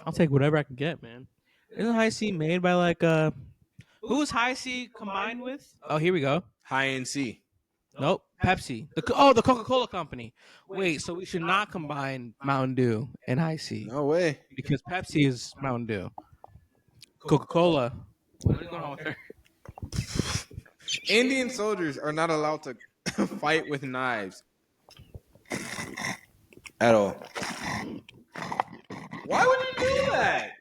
I'll take whatever I can get, man. Isn't High C made by like who's High C combined with? Oh, here we go. High and C. Nope, Pepsi. The Coca-Cola company. Wait, so we should not combine Mountain Dew and High C No way. because Pepsi is Mountain Dew. Coca-Cola. What is going on with her? Indian soldiers are not allowed to fight with knives at all. Why would you do that?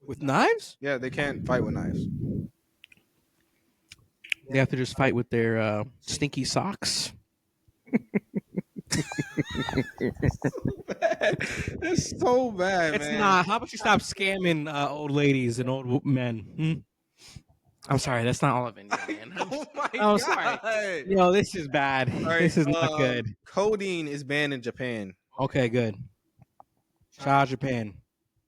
With knives? Yeah, they can't fight with knives. They have to just fight with their stinky socks. It's so bad, It's man. not. How about you stop scamming old ladies and old men? I'm sorry, that's not all of India, man. Oh my I'm god. sorry. Yo, this is bad. All right, This is not good. Codeine is banned in Japan. Okay, good. Shout out Japan.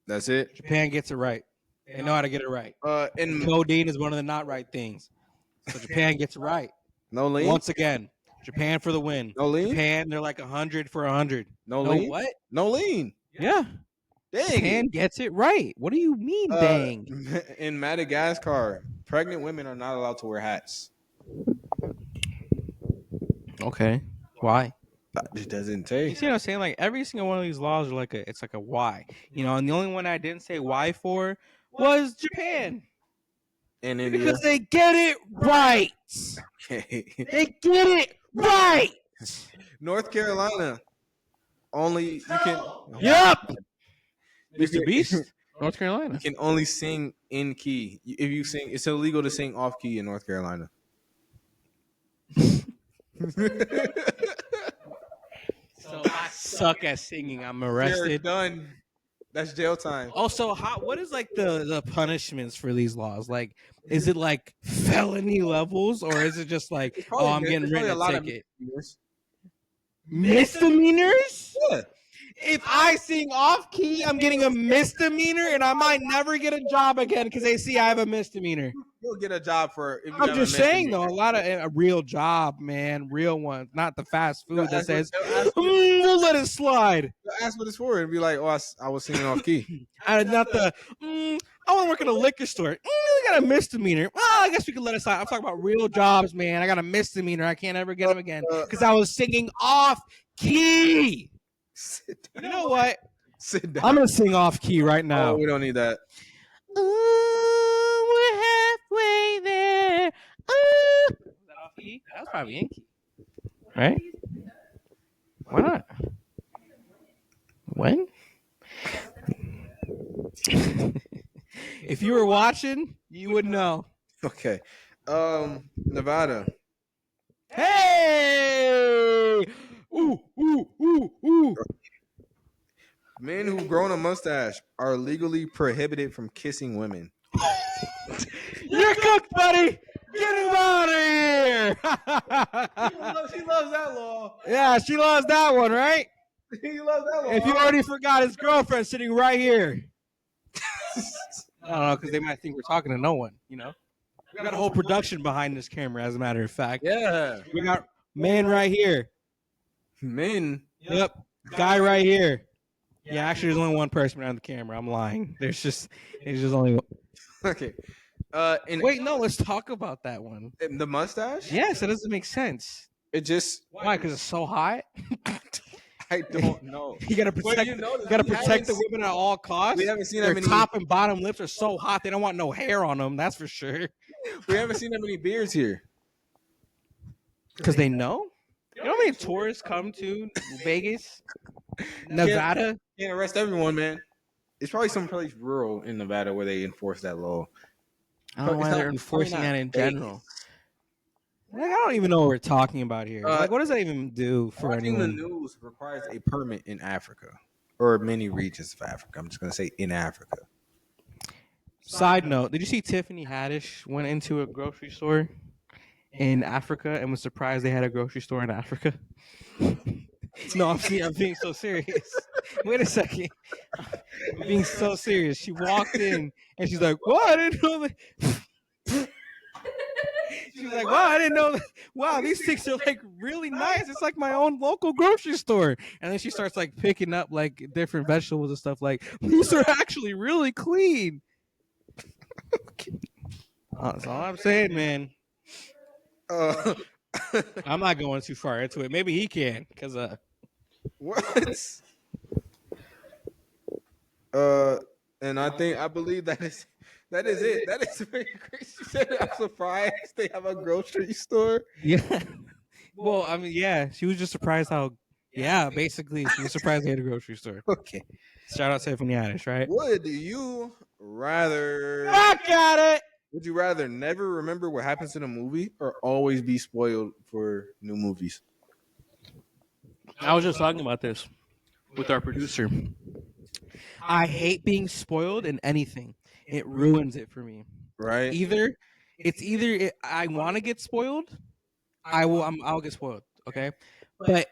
That's it. Japan gets it right. They know how to get it right. In Codeine is one of the not right things. So Japan gets it right. no lean. Once again, Japan for the win. No lean. Japan, they're like 100 for 100. No No lean. what? No lean. Yeah. Dang. Japan gets it right. What do you mean, dang? In Madagascar, pregnant women are not allowed to wear hats. Okay. Why? That just doesn't You take. see what I'm saying? Like every single one of these laws are it's like a why. You know, and the only one I didn't say why for was Japan. In India. Because they get it right. Okay. They get it right. North Carolina. Only you can. Yep. You Mr. can- Beast, North You Carolina. can only sing in key. If you sing, it's illegal to sing off key in North Carolina. So I suck at singing. I'm You're arrested. done. That's jail time. Also, what is like the punishments for these laws? Like, is it like felony levels, or is it just like, oh, I'm getting written a ticket? Misdemeanors? Yeah. If I sing off key, I'm getting a misdemeanor, and I might never get a job again because they see I have a misdemeanor. You'll get a job for. If you I'm have just a saying though, misdemeanor. a lot of a real job, man, real one, not the fast food that says They'll ask, we'll let it slide. they'll ask what it's for and be like, "Oh, I was singing off key." And not the I want to work at a liquor store. We got a misdemeanor. Well, I guess we could let it slide. I'm talking about real jobs, man. I got a misdemeanor. I can't ever get them again because I was singing off key. Sit You down. know what? Sit down. I'm gonna sing off key right now. Oh, we don't need that. Ooh, we're halfway there. Ooh. Was that off key? That was probably in key. Right? Why not? When? If you were watching, you would know. Okay. Nevada. Hey! Ooh, ooh, ooh, ooh. Men who've grown a mustache are legally prohibited from kissing women. You're cooked, buddy. Get him out of here. She loves that law. Yeah, she loves that one, right? He loves that law. If you already forgot his girlfriend sitting right here. I don't know, because they might think we're talking to no one, you know? We got a whole production behind this camera, as a matter of fact. Yeah. We got man right here. Men. Yep. Guy right here. Yeah, actually, there's only one person behind the camera. I'm lying. There's just only one. Okay. Wait, no, let's talk about that one. The mustache? Yes, it doesn't make sense. It just. Why? Because it's so hot? I don't know. You gotta Well, protect. you know, You gotta we protect haven't the women at all costs. We haven't seen Their that many. top and bottom lips are so hot they don't want no hair on them. That's for sure. We haven't seen that many beards here. Because they know. You know how many tourists come to Vegas, Nevada? Can't arrest everyone, man. It's probably some place rural in Nevada where they enforce that law. I don't know why It's they're not- enforcing probably that not in Vegas. general. Like, I don't even know what we're talking about here. Like, what does that even do for Watching the anyone? news requires a permit in Africa or many regions of Africa. I'm just gonna say in Africa. Side note: did you see Tiffany Haddish went into a grocery store in Africa and was surprised they had a grocery store in Africa? No, I'm being so serious. Wait a second. I'm being so serious. She walked in and she's like, "Wow, I didn't know that." She's like, "Wow, I didn't know that. Wow, these sticks are like really nice. It's like my own local grocery store." And then she starts like picking up like different vegetables and stuff. Like these are actually really clean. That's all I'm saying, man. Uh, I'm not going too far into it. Maybe he can, because what? Uh, and I believe that is it. That is very crazy. She said, "I'm surprised they have a grocery store." yeah. Well, I mean, yeah, she was just surprised how. Yeah, basically, she was surprised they had a grocery store. Okay. Shout out Tiffany Haddish, right? Would you rather? Back at it. Would you rather never remember what happens in a movie or always be spoiled for new movies? I was just talking about this with our producer. I hate being spoiled in anything. It ruins it for me. Right? Either I want to get spoiled, I'll get spoiled, okay? But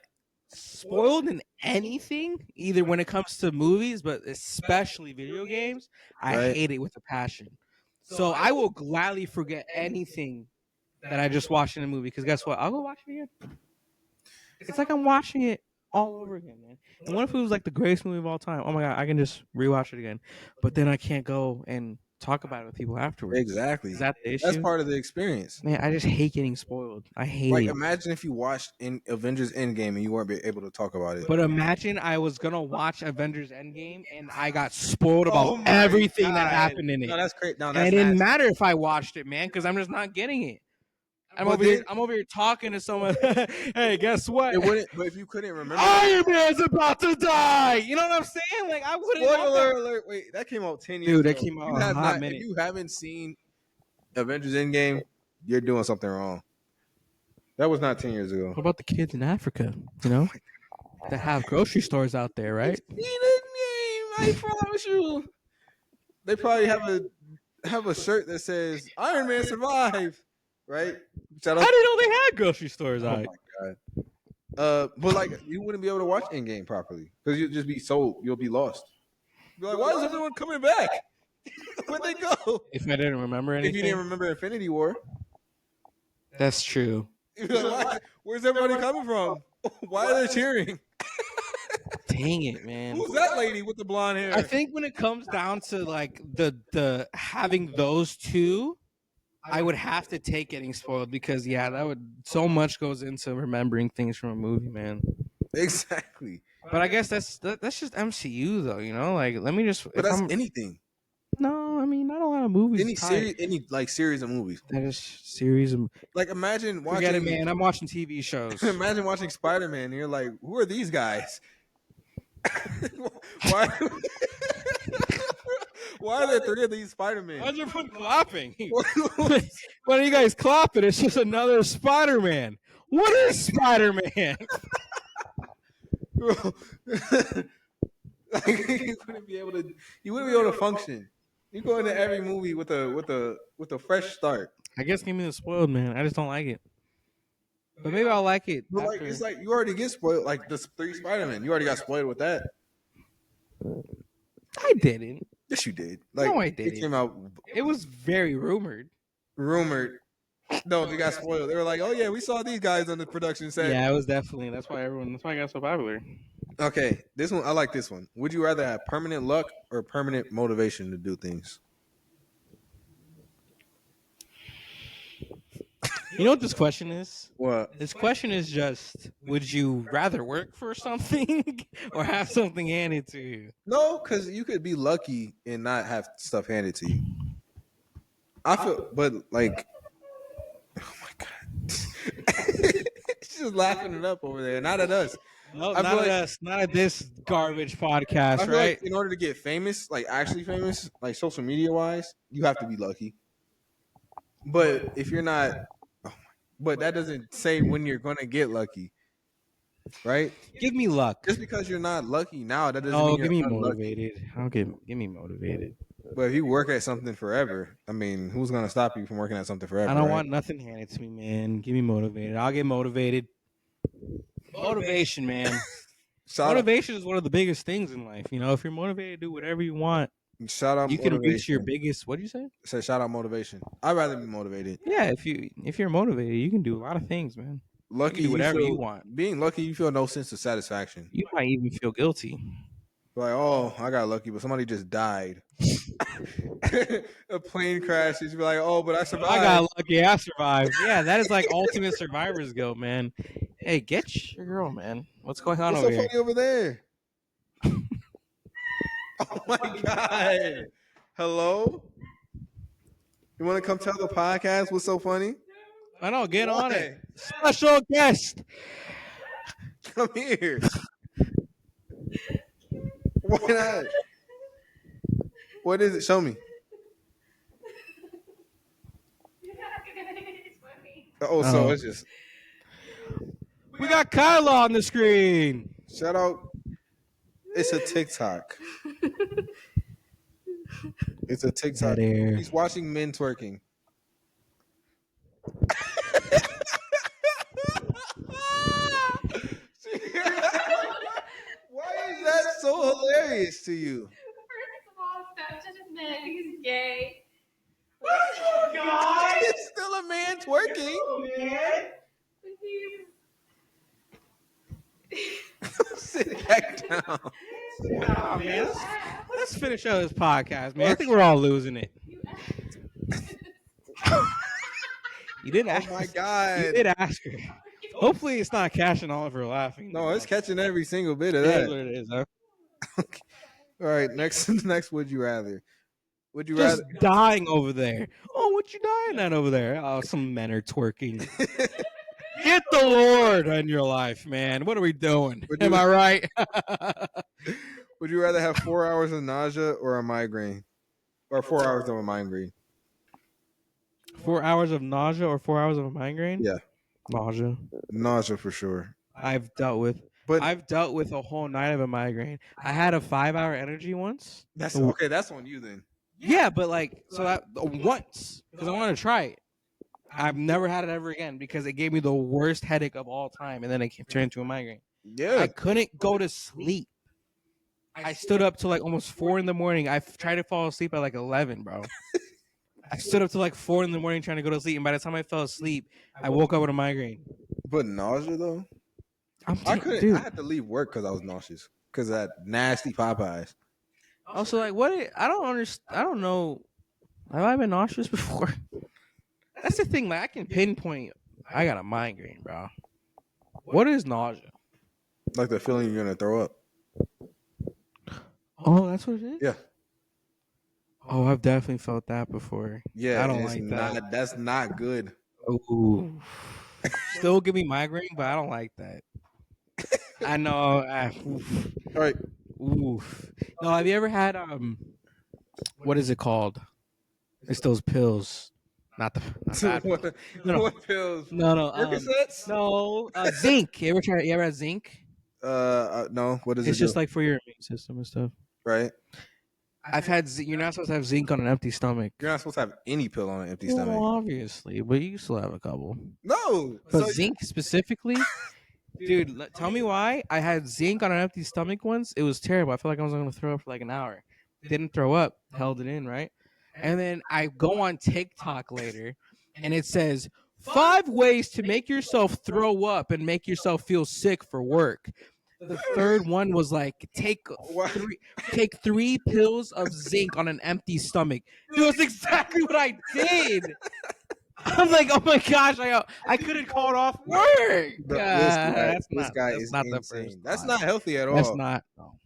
spoiled in anything, either when it comes to movies, but especially video games, I Right? hate it with a passion. So I will gladly forget anything that I just watched in a movie because guess what? I'll go watch it again. It's like I'm watching it all over again, man. And what if it was like the greatest movie of all time? Oh my god, I can just rewatch it again. But then I can't go and talk about it with people afterwards. Exactly. Is that the That's issue? part of the experience. Man, I just hate getting spoiled. I hate Like, it. imagine if you watched in Avengers Endgame and you weren't able to talk about it. But imagine I was gonna watch Avengers Endgame and I got spoiled about Oh my everything that God. happened in it. No, that's crazy. No, And that's it didn't nasty. matter if I watched it, man, because I'm just not getting it. I'm But over then- here. I'm over here talking to someone. Hey, guess what? It wouldn't. But if you couldn't remember, Iron Man's about to die. You know what I'm saying? Like I wouldn't. want that. spoiler alert! Wait, that came out 10 years Dude, ago. that came out You a have hot not. minute. If you haven't seen Avengers Endgame, you're doing something wrong. That was not 10 years ago. What about the kids in Africa? You know, that have grocery stores out there, right? See the name, I promise you. They probably have a shirt that says Iron Man survived, right? Shout I out. didn't know they had grocery stores Oh out. my god. But like you wouldn't be able to watch Endgame properly because you'll just be you'll be lost. Be like, why is everyone coming back? Where'd they go? If I didn't remember If anything, you didn't remember Infinity War, that's true. you'd be like, where's everybody coming from? Why are they cheering? Dang it, man. Who's that lady with the blonde hair? I think when it comes down to like the having those two, I would have to take getting spoiled because yeah, that would so much goes into remembering things from a movie, man. Exactly. But I guess that's just MCU though, you know. Like, let me just. But that's anything. No, I mean not a lot of movies. Any series, series of movies. That is series of. Like imagine watching. Forget it, man. I'm watching TV shows. Imagine watching Spider-Man and you're like, who are these guys? Why? Why are there three of these Spider-Men? Why'd you put clapping? Why are you guys clapping? It's just another Spider-Man. What is Spider-Man? Like, you wouldn't be able to function. You go into every movie with a fresh start. I guess give me the spoiled, man. I just don't like it. But maybe I'll like it. But like, it's like you already get spoiled. Like the three Spider-Man, you already got spoiled with that. I didn't. Yes, you did. Like, No, I didn't. It came out It was very rumored. No, they got spoiled. They were like, "Oh yeah, we saw these guys on the production set." Yeah, it was definitely. That's why it got so popular. Okay, this one I like. This one. Would you rather have permanent luck or permanent motivation to do things? You know what this question is? What? This question is just: would you rather work for something or have something handed to you? No, because you could be lucky and not have stuff handed to you. I feel, but like, oh my god, she's just laughing it up over there. Not at us. No, I not feel at like- us. Not at this garbage I podcast, feel right? like in order to get famous, like actually famous, like social media wise, you have to be lucky. But if you're not, but that doesn't say when you're gonna get lucky, right? Give me luck. Just because you're not lucky now, that doesn't Oh, mean give me you're unlucky. motivated. I'll give me motivated. But if you work at something forever, I mean, who's gonna stop you from working at something forever? I don't right? want nothing handed to me, man. Give me motivated. I'll get motivated. Motivation, man. Shout out, Motivation is one of the biggest things in life. You know, if you're motivated to do whatever you want, shout out you can reach your motivation. biggest. What do you say? Say shout out motivation. I'd rather be motivated. Yeah, if you're motivated, you can do a lot of things, man. You can Lucky do you whatever you feel want. being lucky. You feel no sense of satisfaction. You might even feel guilty. Like, oh, I got lucky, but somebody just died. A plane crash. You should be like, oh, but I I survived. got lucky. I survived. Yeah, that is like ultimate survivor's guilt, man. Hey, get your girl, man. What's going on What's over so here? funny over there? Oh my god! Hello. You want to come tell the podcast what's so funny? I know. Get on it. Why? Special guest. Come here. Why not? What is it? Show me. Oh, so Oh. it's just We got Kyla on the screen. shout out. It's a TikTok. It's a TikTok. Dead air. He's watching men twerking. Why is that so hilarious to you? First of all, that's just meant he's gay. It's still a man twerking. But he's Sit back down. Oh, man. Let's finish out this podcast, man. I think we're all losing it. You did ask. Oh my You god. did ask her. Hopefully, it's not catching all of her laughing. No, it's catching every single bit of That's that. what it is. Huh? All right, next would you rather? Would you Just rather dying over there. Oh, what you dying at over there? Oh, some men are twerking. Get the Lord in your life, man. What are we doing? Would you- Am I right? Would you rather have 4 hours of nausea or a migraine? Or 4 hours of a migraine? 4 hours of nausea or 4 hours of a migraine? Yeah. Nausea. Nausea for sure. I've dealt with a whole night of a migraine. I had a 5-hour energy once. That's okay, that's on you then. Yeah, but like so that once because I wanted to try it. I've never had it ever again because it gave me the worst headache of all time, and then it turned into a migraine. Yeah. I couldn't go to sleep. I stood up till like almost 4 in the morning. I tried to fall asleep at like 11, bro. I stood up till like 4 in the morning trying to go to sleep, and by the time I fell asleep, I woke up with a migraine. But nausea though? I couldn't. Dude. I had to leave work because I was nauseous. Because of that nasty Popeyes. Also, like, I don't understand. I don't know. Have I been nauseous before? That's the thing. Like, I can pinpoint. I got a migraine, bro. What is nausea? Like the feeling you're gonna throw up. Oh, that's what it is. Yeah. Oh, I've definitely felt that before. Yeah. I don't it's like not, that. That's not good. Ooh. Still give me migraine, but I don't like that. I know. Oof. All right. Oof. No, have you ever had what is it called? It's those pills. Not bad pills. what, No. what pills? No. Percocets? No. Zinc. You ever had zinc? No. What is it? It's just like for your immune system and stuff. right. I've had. You're not supposed to have zinc on an empty stomach. You're not supposed to have any pill on an empty Well, stomach. obviously, but you still have a couple. No. But So- zinc specifically, dude. Tell me why I had zinc on an empty stomach once. It was terrible. I felt like I was going to throw up for like an hour. Didn't throw up. Held it in, right? And then I go on TikTok later, and it says 5 ways to make yourself throw up and make yourself feel sick for work. The third one was like take 3 pills of zinc on an empty stomach. Dude, that's exactly what I did. I'm like, oh my gosh, I couldn't call it off work. This That's guy that's is not the insane. first That's one. not healthy at all. That's not. No.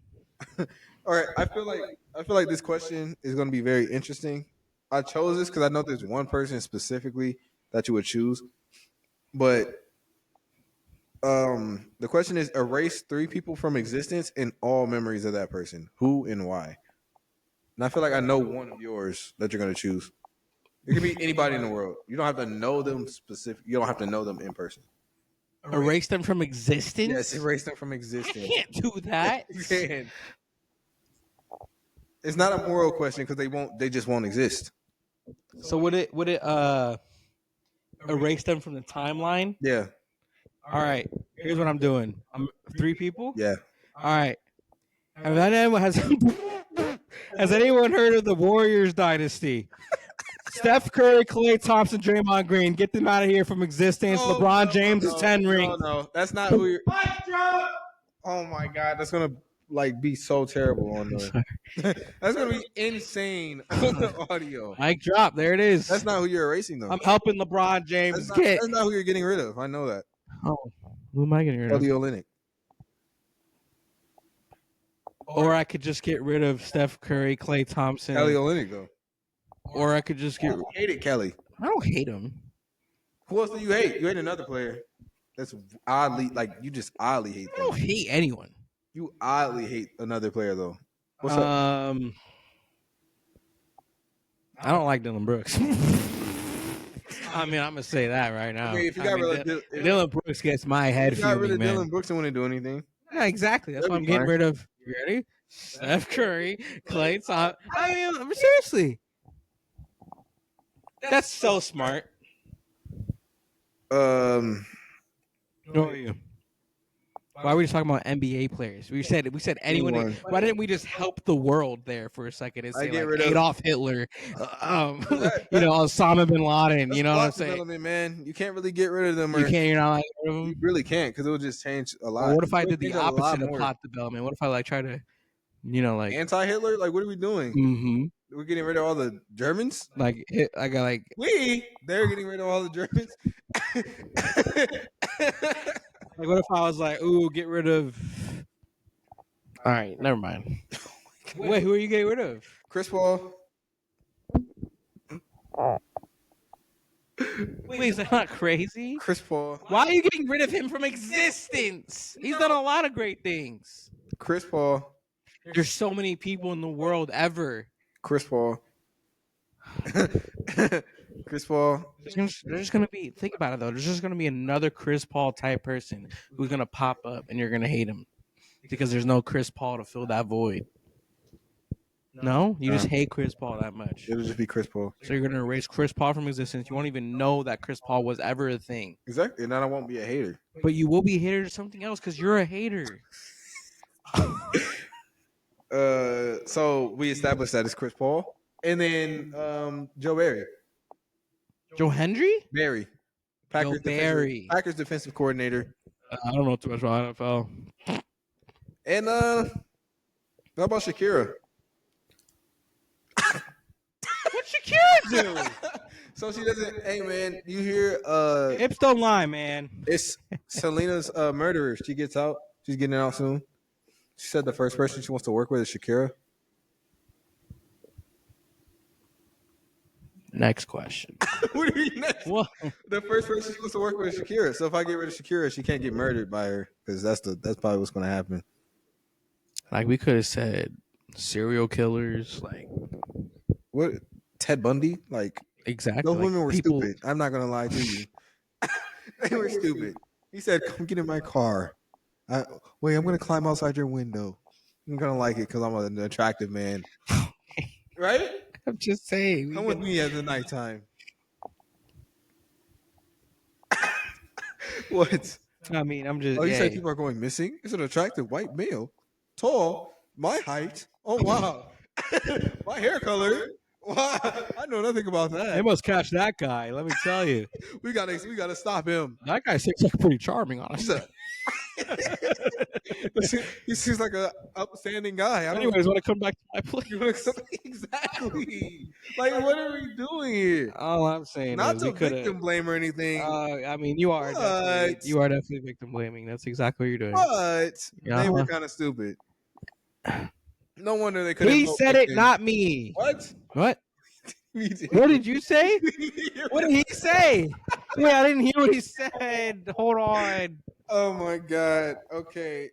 All right, I feel like this question is going to be very interesting. I chose this because I know there's one person specifically that you would choose, but the question is: erase 3 people from existence and all memories of that person. Who and why? And I feel like I know one of yours that you're going to choose. It could be anybody in the world. You don't have to know them specific. You don't have to know them in person. Erase them from existence. Yes, erase them from I existence. can't do that. You can. It's not a moral question because they just won't exist. So would it erase them from the timeline? Yeah. All right. Here's what I'm doing. I'm 3 people. Yeah. All right. Has anyone heard of the Warriors dynasty? Steph Curry, Klay Thompson, Draymond Green. Get them out of here from existence. LeBron James is 10 rings. No, that's not who you're. Oh my god, that's gonna like be so terrible on the. That's gonna be insane on the audio. Mic drop. There it is. That's not who you're erasing though. I'm helping LeBron James That's get. not who you're getting rid of. I know that. Oh, who am I getting rid of? Kelly Olynyk. Or I could just get rid of Steph Curry, Klay Thompson. Kelly Olynyk though. Or I could just get. I hated Kelly. I don't hate him. Who else do you hate? You hate another player. That's oddly like you just oddly hate I don't them. hate anyone. You oddly hate another player though. What's up? I don't like Dylan Brooks. I mean, I'm gonna say that right now. Okay, if you got rid of Dylan Brooks gets my head if you got rid fuming, of man. Dylan Brooks, and wouldn't do anything. Yeah, exactly. That's That'd why I'm be getting fine. rid of. You ready? Steph Curry, Klay Thompson. I mean, seriously. That's so smart. Um, Who are you? Why are we just talking about NBA players? We said anyone. Anyone. Why didn't we just help the world there for a second and I say get like rid of- Adolf Hitler, Osama bin Laden? You know what I'm plot saying? development, man. You can't really get rid of them. You Or can't. You're not like rid of you them. really can't because it will just change a lot. Or what if I It did would the change a lot opposite of more. plot development? What if I like try to, like Anti-Hitler? Like, what are we doing? mm-hmm. We're getting rid of all the Germans. Like I got like They're getting rid of all the Germans. like what if I was like, ooh, get rid of. All right, never mind. Wait, who are you getting rid of? Chris Paul. Wait, is that not crazy? Chris Paul. Why are you getting rid of him from existence? He's done a lot of great things. Chris Paul. There's so many people in the world ever. Chris Paul. Chris Paul. There's just gonna be. Think about it though. There's just gonna be another Chris Paul type person who's gonna pop up, and you're gonna hate him because there's no Chris Paul to fill that void. No, you just hate Chris Paul that much. It'll just be Chris Paul. So you're gonna erase Chris Paul from existence. You won't even know that Chris Paul was ever a thing. Exactly. And then I won't be a hater. But you will be a hater to something else because you're a hater. So we established that it's Chris Paul. And then Joe Barry. Joe Hendry? Barry. Joe Barry. Packers defensive coordinator. I don't know too much about NFL. And how about Shakira? What's Shakira do? So she doesn't. Hey man, you hear? Hips don't lie, man. It's Selena's murderer. She gets out. She's getting out soon. She said the first person she wants to work with is Shakira. Next question. What do you mean next? Well, The first person she wants to work with is Shakira. So if I get rid of Shakira, she can't get murdered by her because that's probably what's going to happen. like we could have said serial killers, like What? Ted Bundy? Like exactly. those like, women were people, stupid. I'm not going to lie to you. They were stupid. He said, "Come get in my car." Wait, I'm going to climb outside your window. I'm going to like it because I'm an attractive man. Right? I'm just saying. Come with me at the nighttime. What? I mean, I'm just. Oh, you hey. said people are going missing? It's an attractive white male. Tall. My height. Oh, wow. My hair color. Wow. I know nothing about They that. must catch that guy. Let me tell you, We gotta stop him. that guy seems like pretty charming, honestly. He seems like a upstanding guy. I don't Anyways, want to come back to my place? exactly. Like, what are we doing here? All I'm saying Not is to we could victim have. blame or anything, I mean, you are What? definitely victim blaming. That's exactly what you're doing. but they were Uh-huh. kind of stupid. No wonder they couldn't. He vote said it, victim. not me. What? What? We did. What did you say? What did he say? Wait, I didn't hear what he said. Hold on. Oh my god. Okay.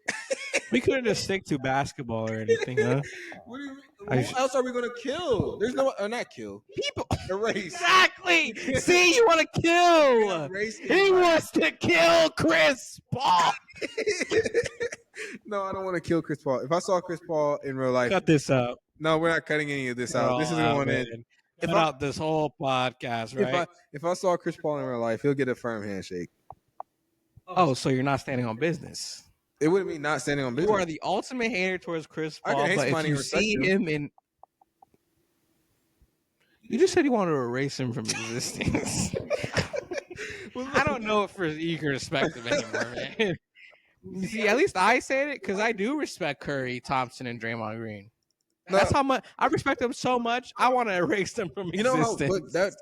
We couldn't just stick to basketball or anything, huh? What do you mean? I Who else are we gonna kill? There's no, not kill. People. Erase. Exactly. See, you want to kill. Erase He anybody. wants to kill Chris Paul. No, I don't want to kill Chris Paul. If I saw Chris Paul in real life, Cut this out. no, we're not cutting any of this out. This is going in. Cut If I- out this whole podcast, right? If I saw Chris Paul in real life, he'll get a firm handshake. Oh, so you're not standing on business. It wouldn't be not standing on You are business. the ultimate hater towards Chris I can Paul, hate but if somebody you and respect see him. him in, you just said you wanted to erase him from existence. I don't know if you can respect him anymore, man. You see, at least I say it because I do respect Curry, Thompson, and Draymond Green. No, That's how much I respect them so much. I want to erase them from you know how, existence. but that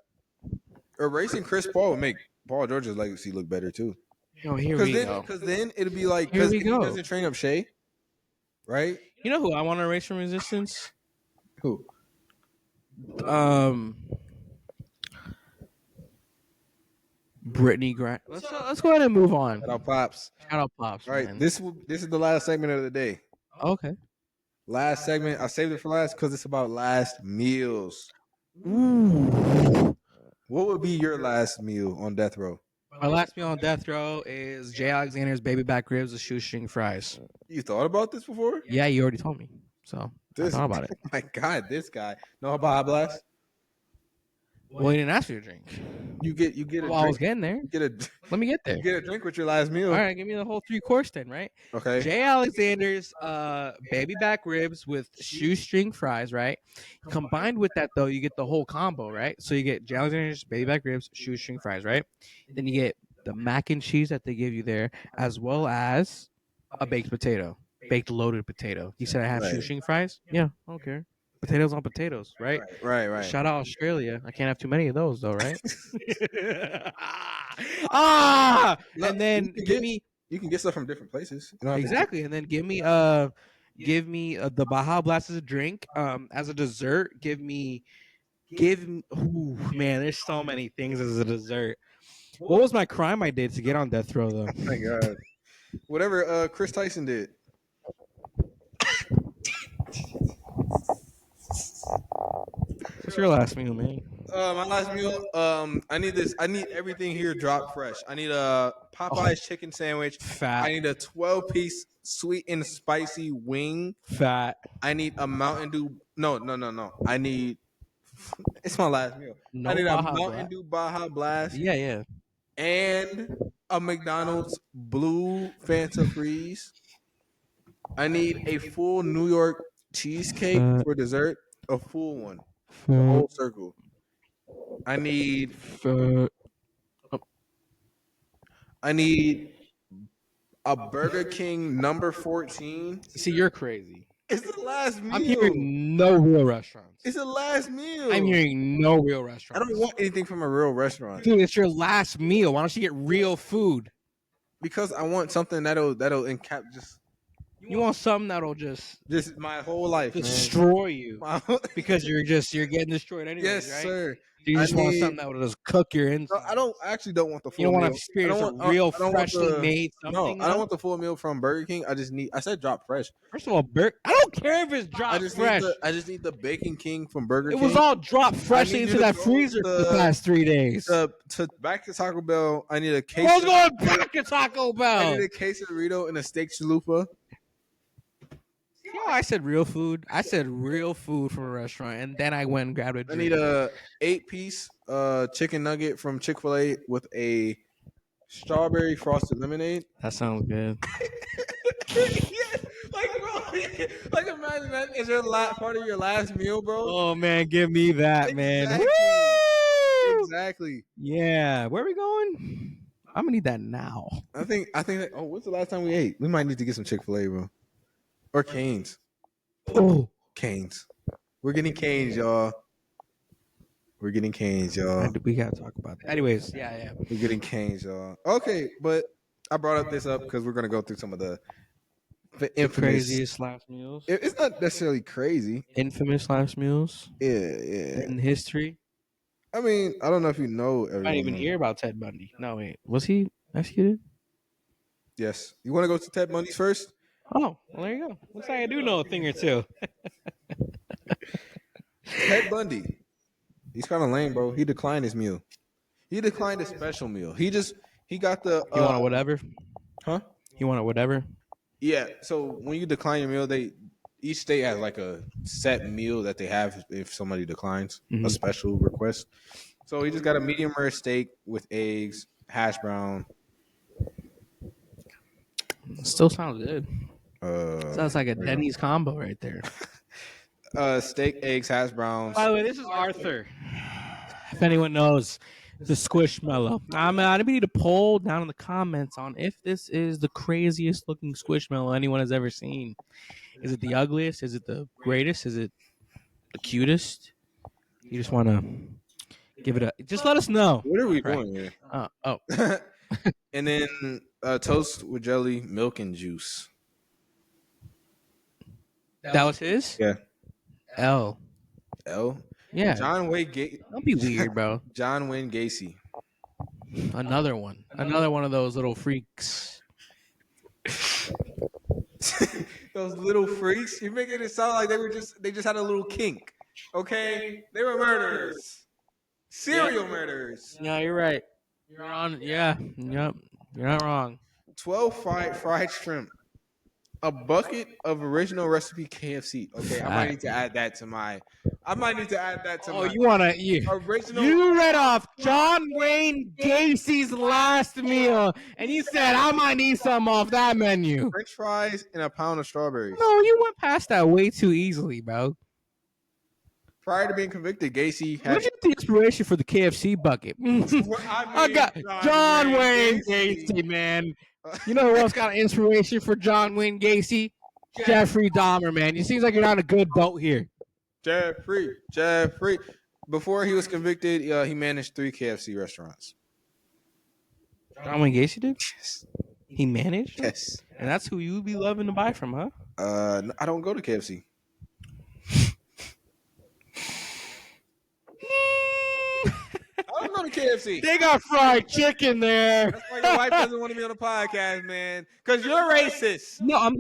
erasing Chris Paul would make Paul George's legacy look better too. Oh, here we go. Because then it'd be like, Here because we if he go. doesn't train up Shea, right? You know who I want to erase from existence? Who? Brittany Grant. Let's go ahead and move on. Shout out Pops. Shout out Pops. All right, Man. this is the last segment of the day. Okay. Last segment. I saved it for last because it's about last meals. Ooh. What would be your last meal on death row? My last meal on death row is Jay Alexander's baby back ribs with shoestring fries. You thought about this before? Yeah, you already told me. So I thought about it. Oh my God, this guy. No Baja Blast. Well, you didn't ask for your drink. You get a Well, I was drink. getting there. You get a Let me get there. you get a drink with your last meal. All right, give me the whole 3-course then, right? Okay. Jay Alexander's baby back ribs with shoestring fries, right? Combined with that, though, you get the whole combo, right? So you get Jay Alexander's baby back ribs, shoestring fries, right? Then you get the mac and cheese that they give you there, as well as a baked potato, baked loaded potato. He said I have Right. shoestring fries. Yeah, I don't care. Potatoes on potatoes, right? Right. Shout out Australia. I can't have too many of those though, right? No, And then you can give me You can get stuff from different places. You don't have to- exactly, and then give me the Baja Blast as a drink. As a dessert, give me. Ooh, man, there's so many things as a dessert. What was my crime I did to get on death row though? Oh my God. Whatever Chris Tyson did. What's your last meal, man? My last meal. I need this. I need everything here dropped fresh. I need a Popeye's chicken sandwich. I Fat, need a 12-piece sweet and spicy wing. fat. I need a Mountain Dew. No. I need. It's my last meal. No I need Baja a Mountain Blast. Dew Baja Blast Yeah. and a McDonald's Blue Fanta Freeze. I need a full New York cheesecake Fat. for dessert. A full one. The whole circle. I need a Burger King number 14. See, you're crazy. It's the last meal. I'm hearing no real restaurants. It's the last meal. I'm hearing no real I restaurants. don't want anything from a real restaurant Dude, it's your last meal. Why don't you get real food? because I want something that'll encap You want something that'll just just my whole life, man. destroy you My- because you're getting destroyed anyways, yes, right? sir. You just I want need- something that will just cook your No, inside. I actually don't want the full You don't want meal. to experience I a don't want- real I don't want freshly the- made No, something. I don't want the full meal from Burger King. I said drop fresh. First of all, I don't care if it's dropped fresh. I just need the Bacon King from Burger It King. was all dropped freshly need into you to that go freezer for the to- past 3 days. To back to Taco Bell. I need a case. I was going back to Taco I Bell. need a quesadilla and a steak chalupa. You know, I said real food. I said real food from a restaurant, and then I went and grabbed a I drink. need a 8-piece chicken nugget from Chick-fil-A with a strawberry frosted lemonade. That sounds good. Like, bro, like imagine that is your part of your last meal, bro. Oh man, give me that, man. Exactly. Woo! Exactly. Yeah, where are we going? I'm gonna need that now. I think that, when's the last time we ate? We might need to get some Chick-fil-A, bro. Or Cane's. Oh, Cane's. We're getting Cane's, y'all. We're getting Cane's, y'all. we gotta talk about that. Anyways, yeah. We're getting Cane's, y'all. Okay, but I brought this up because we're gonna go through some of the infamous. Craziest last meals. It's not necessarily crazy. Infamous last meals Yeah. in history. I mean, I don't know if you know I everyone. didn't even hear about Ted Bundy. No, wait, was he executed? Yes. You want to go to Ted Bundy's first? Oh, well, there you go. Looks like I do know a thing or two. Ted Bundy. He's kind of lame, bro. He declined his meal. He declined a special meal. He got the. You want a whatever? Huh? You want a whatever? Yeah. So when you decline your meal, each state has like a set meal that they have if somebody declines a special request. So he just got a medium rare steak with eggs, hash brown, Still sounds good. Uh, Sounds like a there you Denny's combo right there. go. Steak, eggs, hash browns. By the way, this is Arthur. If anyone knows the Squishmallow, I need a poll down in the comments on if this is the craziest looking Squishmallow anyone has ever seen. Is it the ugliest? Is it the greatest? Is it the cutest? You just want to give it a. Just let us know. What are we Right. doing here? Oh, And then toast with jelly, milk, and juice. that was his. Yeah. L. L. Yeah. John Wayne Gacy. Don't be weird, bro. John Wayne Gacy. Another one. Another one of those little freaks. Those little freaks. You're making it sound like they just had a little kink. Okay? They were murderers. Serial murderers. Yeah, you're right. You're on. Yeah. Yep. You're not wrong. 12 fried shrimp. A bucket of original recipe KFC. Okay, I might need to add that to my. I might need to add that to Oh, my you wanna original. you read off John Wayne Gacy's last meal, and you said I might need some off that menu. French fries and a pound of strawberries. No, you went past that way too easily, bro. Prior to being convicted, Gacy What had. did you get the inspiration for the KFC bucket? I got John Wayne Gacy, man. You know who else got an inspiration for John Wayne Gacy? Jeffrey Dahmer, man. It seems like you're on a good boat here. Jeffrey. Before he was convicted, he managed 3 KFC restaurants. John Wayne Gacy did? Yes. He managed? Yes. And that's who you be loving to buy from, huh? I don't go to KFC. I don't go to KFC. They got fried chicken there. That's why your wife doesn't want to be on the podcast, man. Because you're racist. No, I'm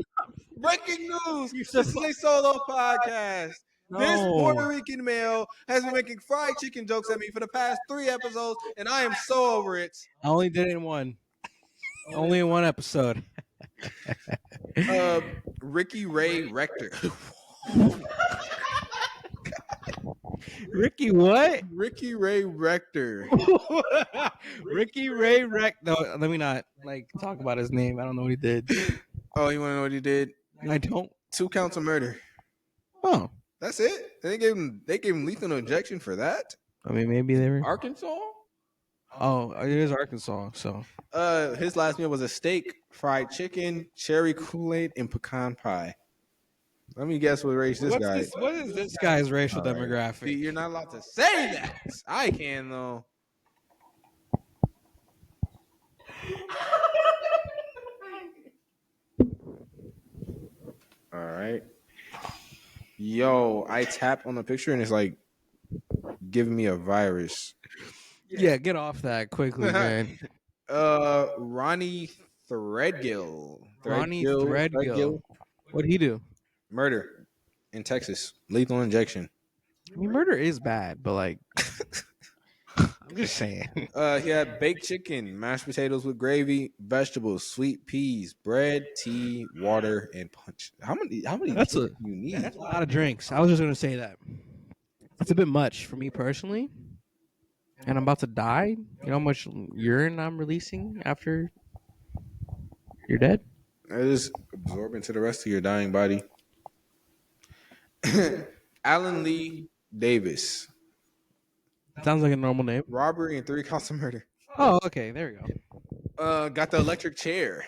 Breaking news. You're This is a solo podcast. This No. Puerto Rican male has been making fried chicken jokes at me for the past 3 episodes, and I am so over it. I only did it in one. Only in one episode. Ricky Ray Rector. Ricky what? Ricky Ray Rector. Ricky Ray No, let me not talk about his name. I don't know what he did. Oh, you want to know what he did? I don't. 2 counts of murder. Oh, That's it. They gave him lethal injection for that. I mean maybe they were. Arkansas. Oh, it is Arkansas. So His last meal was a steak, fried chicken, cherry Kool-Aid, and pecan pie. Let me guess what race this guy. What is this guy's racial All right. demographic? See, you're not allowed to say that. I can though. All right. Yo, I tap on the picture and it's like giving me a virus. Yeah, get off that quickly, man. Ronnie Threadgill. Ronnie Threadgill. What'd he do? Murder in Texas. Lethal injection. I mean, murder is bad, but I'm just saying. He had baked chicken, mashed potatoes with gravy, vegetables, sweet peas, bread, tea, water, and punch. How many That's drinks do you need? That's a lot of drinks. I was just gonna say that. It's a bit much for me personally. And I'm about to die. You know how much urine I'm releasing after you're dead? It is absorb into the rest of your dying body. Alan Lee Davis. Sounds like a normal name. Robbery and 3 counts of murder. Oh, okay. There we go. Got the electric chair.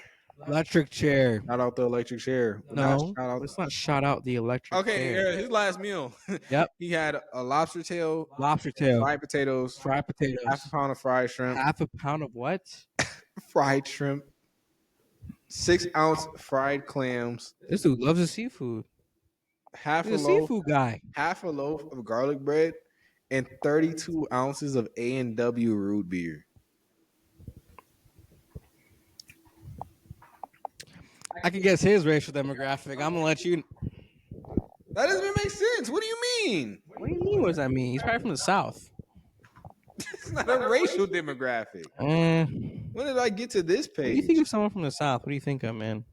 Electric chair. Shout out the electric chair. No, Shout out. let's not shout out the electric Okay, chair. his last meal. Yep. He had a lobster tail, Lobster tail. fried potatoes, Fried potatoes. half a pound of fried shrimp, Half a pound of what? fried shrimp, 6-ounce fried clams, This dude loves his seafood. half a He's a loaf, seafood guy. half a loaf of garlic bread, and 32 ounces of A&W root beer. I can guess his racial demographic. I'm gonna let you. That doesn't even make sense. What do you mean? What do you mean? What does that mean? He's probably from the South. It's not a racial demographic. When did I get to this What do you page? think of someone from the South? What do you think of, man?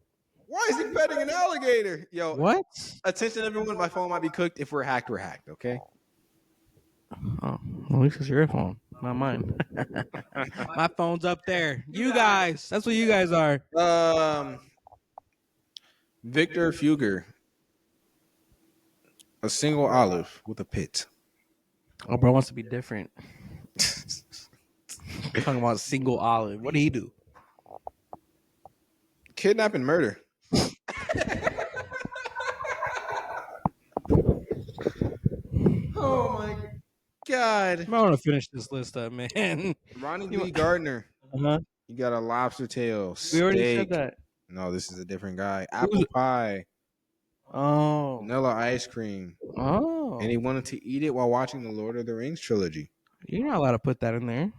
Why is he petting an alligator? Yo, What? attention everyone, my phone might be cooked. If we're hacked, okay? Oh, at least it's your phone, not mine. My phone's up there. You guys. That's what you guys are. Victor Fugger. A single olive with a pit. Oh, bro wants to be different. Talking about single olive. What did he do? Kidnap and murder. Oh my God. I want to finish this list up, man. Ronnie You- Lee Gardner. Uh-huh. You got a lobster tail. We already Steak. said that. No, this is a different guy. Apple pie. Oh. Vanilla ice cream. Oh. And he wanted to eat it while watching the Lord of the Rings trilogy. You're not allowed to put that in there.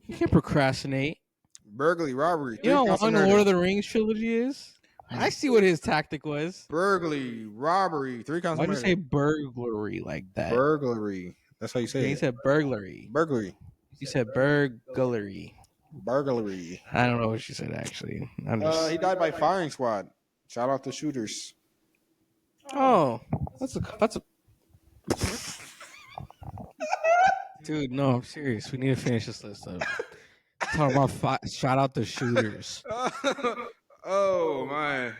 You can't procrastinate. Burglary, robbery. You know how 3 counts of long the murder. Lord of the Rings trilogy is? I see what his tactic was. Burglary, robbery. 3 counts Why'd of you murder. say burglary like that? Burglary. That's how you say You it. said burglary. Burglary. You said burglary. Burglary. I don't know what you said actually. I'm just. He died by firing squad. Shout out to shooters. Oh, that's a. Dude, no, I'm serious. We need to finish this list up. Talking about shout out the shooters. Oh my.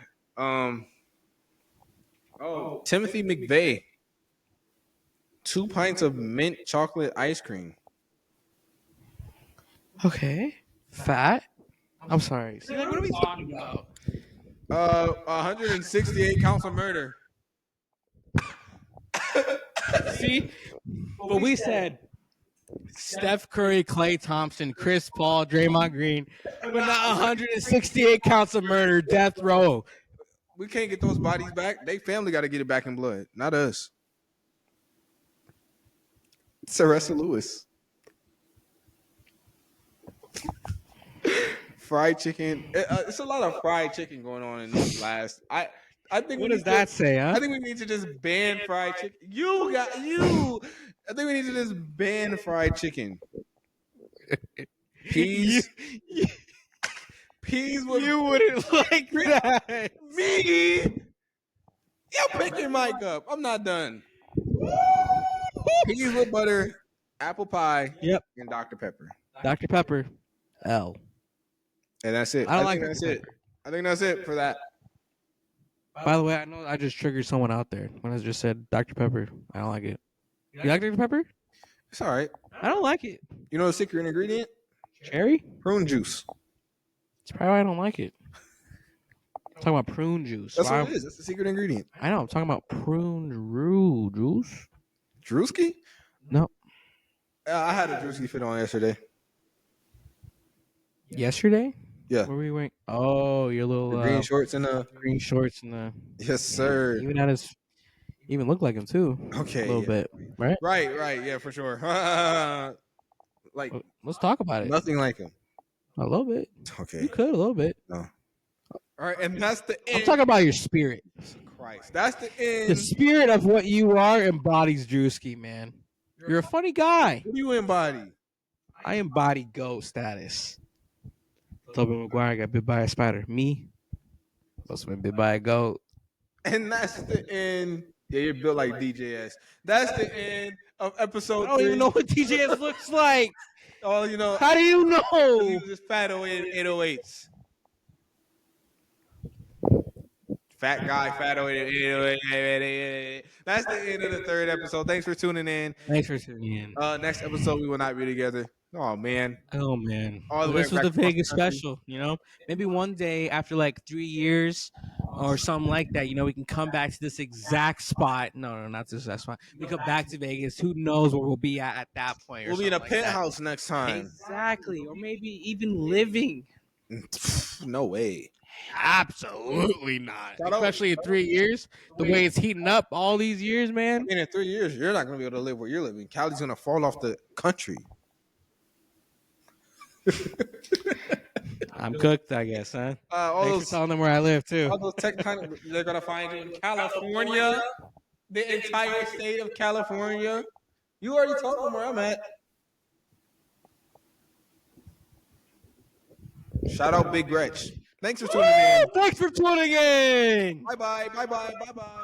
Timothy McVeigh. 2 pints of mint chocolate ice cream. Okay, fat. I'm sorry. See, like, what are we talking about? 168 counts of murder. See, but we said Steph Curry, Klay Thompson, Chris Paul, Draymond Green, but not 168 counts of murder, death row. We can't get those bodies back. They family got to get it back in blood, not us. Saressa Lewis. Fried chicken. It's a lot of fried chicken going on in this last. I think. What does that say, huh? I think we need to just ban fried chicken. You. I think we need to just ban fried chicken. Peas. Peas with You wouldn't like that. me. Yo, pick your mic up. I'm not done. Peas with butter, apple pie, Yep. and Dr. Pepper. Dr. Pepper, L. And that's it. I don't like think that's Dr. it. I think that's it for that. By the way, I know I just triggered someone out there when I just said Dr. Pepper. I don't like it. You like Dr. Pepper? It's all right. I don't like it. You know the secret ingredient? Cherry? Prune juice. That's probably why I don't like it. I'm talking about prune juice. That's Why- what it is. That's the secret ingredient. I know. I'm talking about prune juice. Drewski? No. I had a Drewski fit on yesterday. Yesterday? Yeah. Where were you wearing? Oh, your little The green shorts and the green shorts and the. yes, sir. Even had his. Even looked like him too. Okay, A little yeah. bit, right? Right, yeah, for sure. Like Let's talk about it. nothing like him. A little bit. Okay. You could a little bit. No. All right, and that's the end. I'm talking about your spirit. Christ. That's the end. The spirit of what you are embodies Drewski, man. You're a funny guy. What do you embody? I embody goat status. Tobey Maguire got bit by a spider. Me, supposed to been bit by a goat. And that's the end. Yeah, you're built like DJS. That's the end of episode I don't 3. even know what DJS looks like. Oh, you know, How do you he know? was just fat 808s. Fat guy, fat 808. That's the end of the 3rd episode. Thanks for tuning in. Thanks for tuning in. Next episode, we will not be together. Oh, man. Oh man, All the Well, way this was back the across the Vegas country. special. You know, maybe one day after like 3 years or something like that, you know, we can come back to this exact spot. No, not this exact spot. We come back to Vegas. Who knows where we'll be at that point? Or We'll be in a something like that. penthouse next time. Exactly, or maybe even living. No way. Absolutely not. Shout out- Especially in 3 years, the way it's heating up all these years, man. I mean, in 3 years, you're not going to be able to live where you're living. Cali's going to fall off the country. I'm cooked, I guess, huh? All Thanks those for telling them where I live too. all those tech they're gonna find you in California, the entire state of California. You already told them where I'm at. Shout out Big Gretch. Thanks for tuning in. Thanks for tuning in. Bye bye.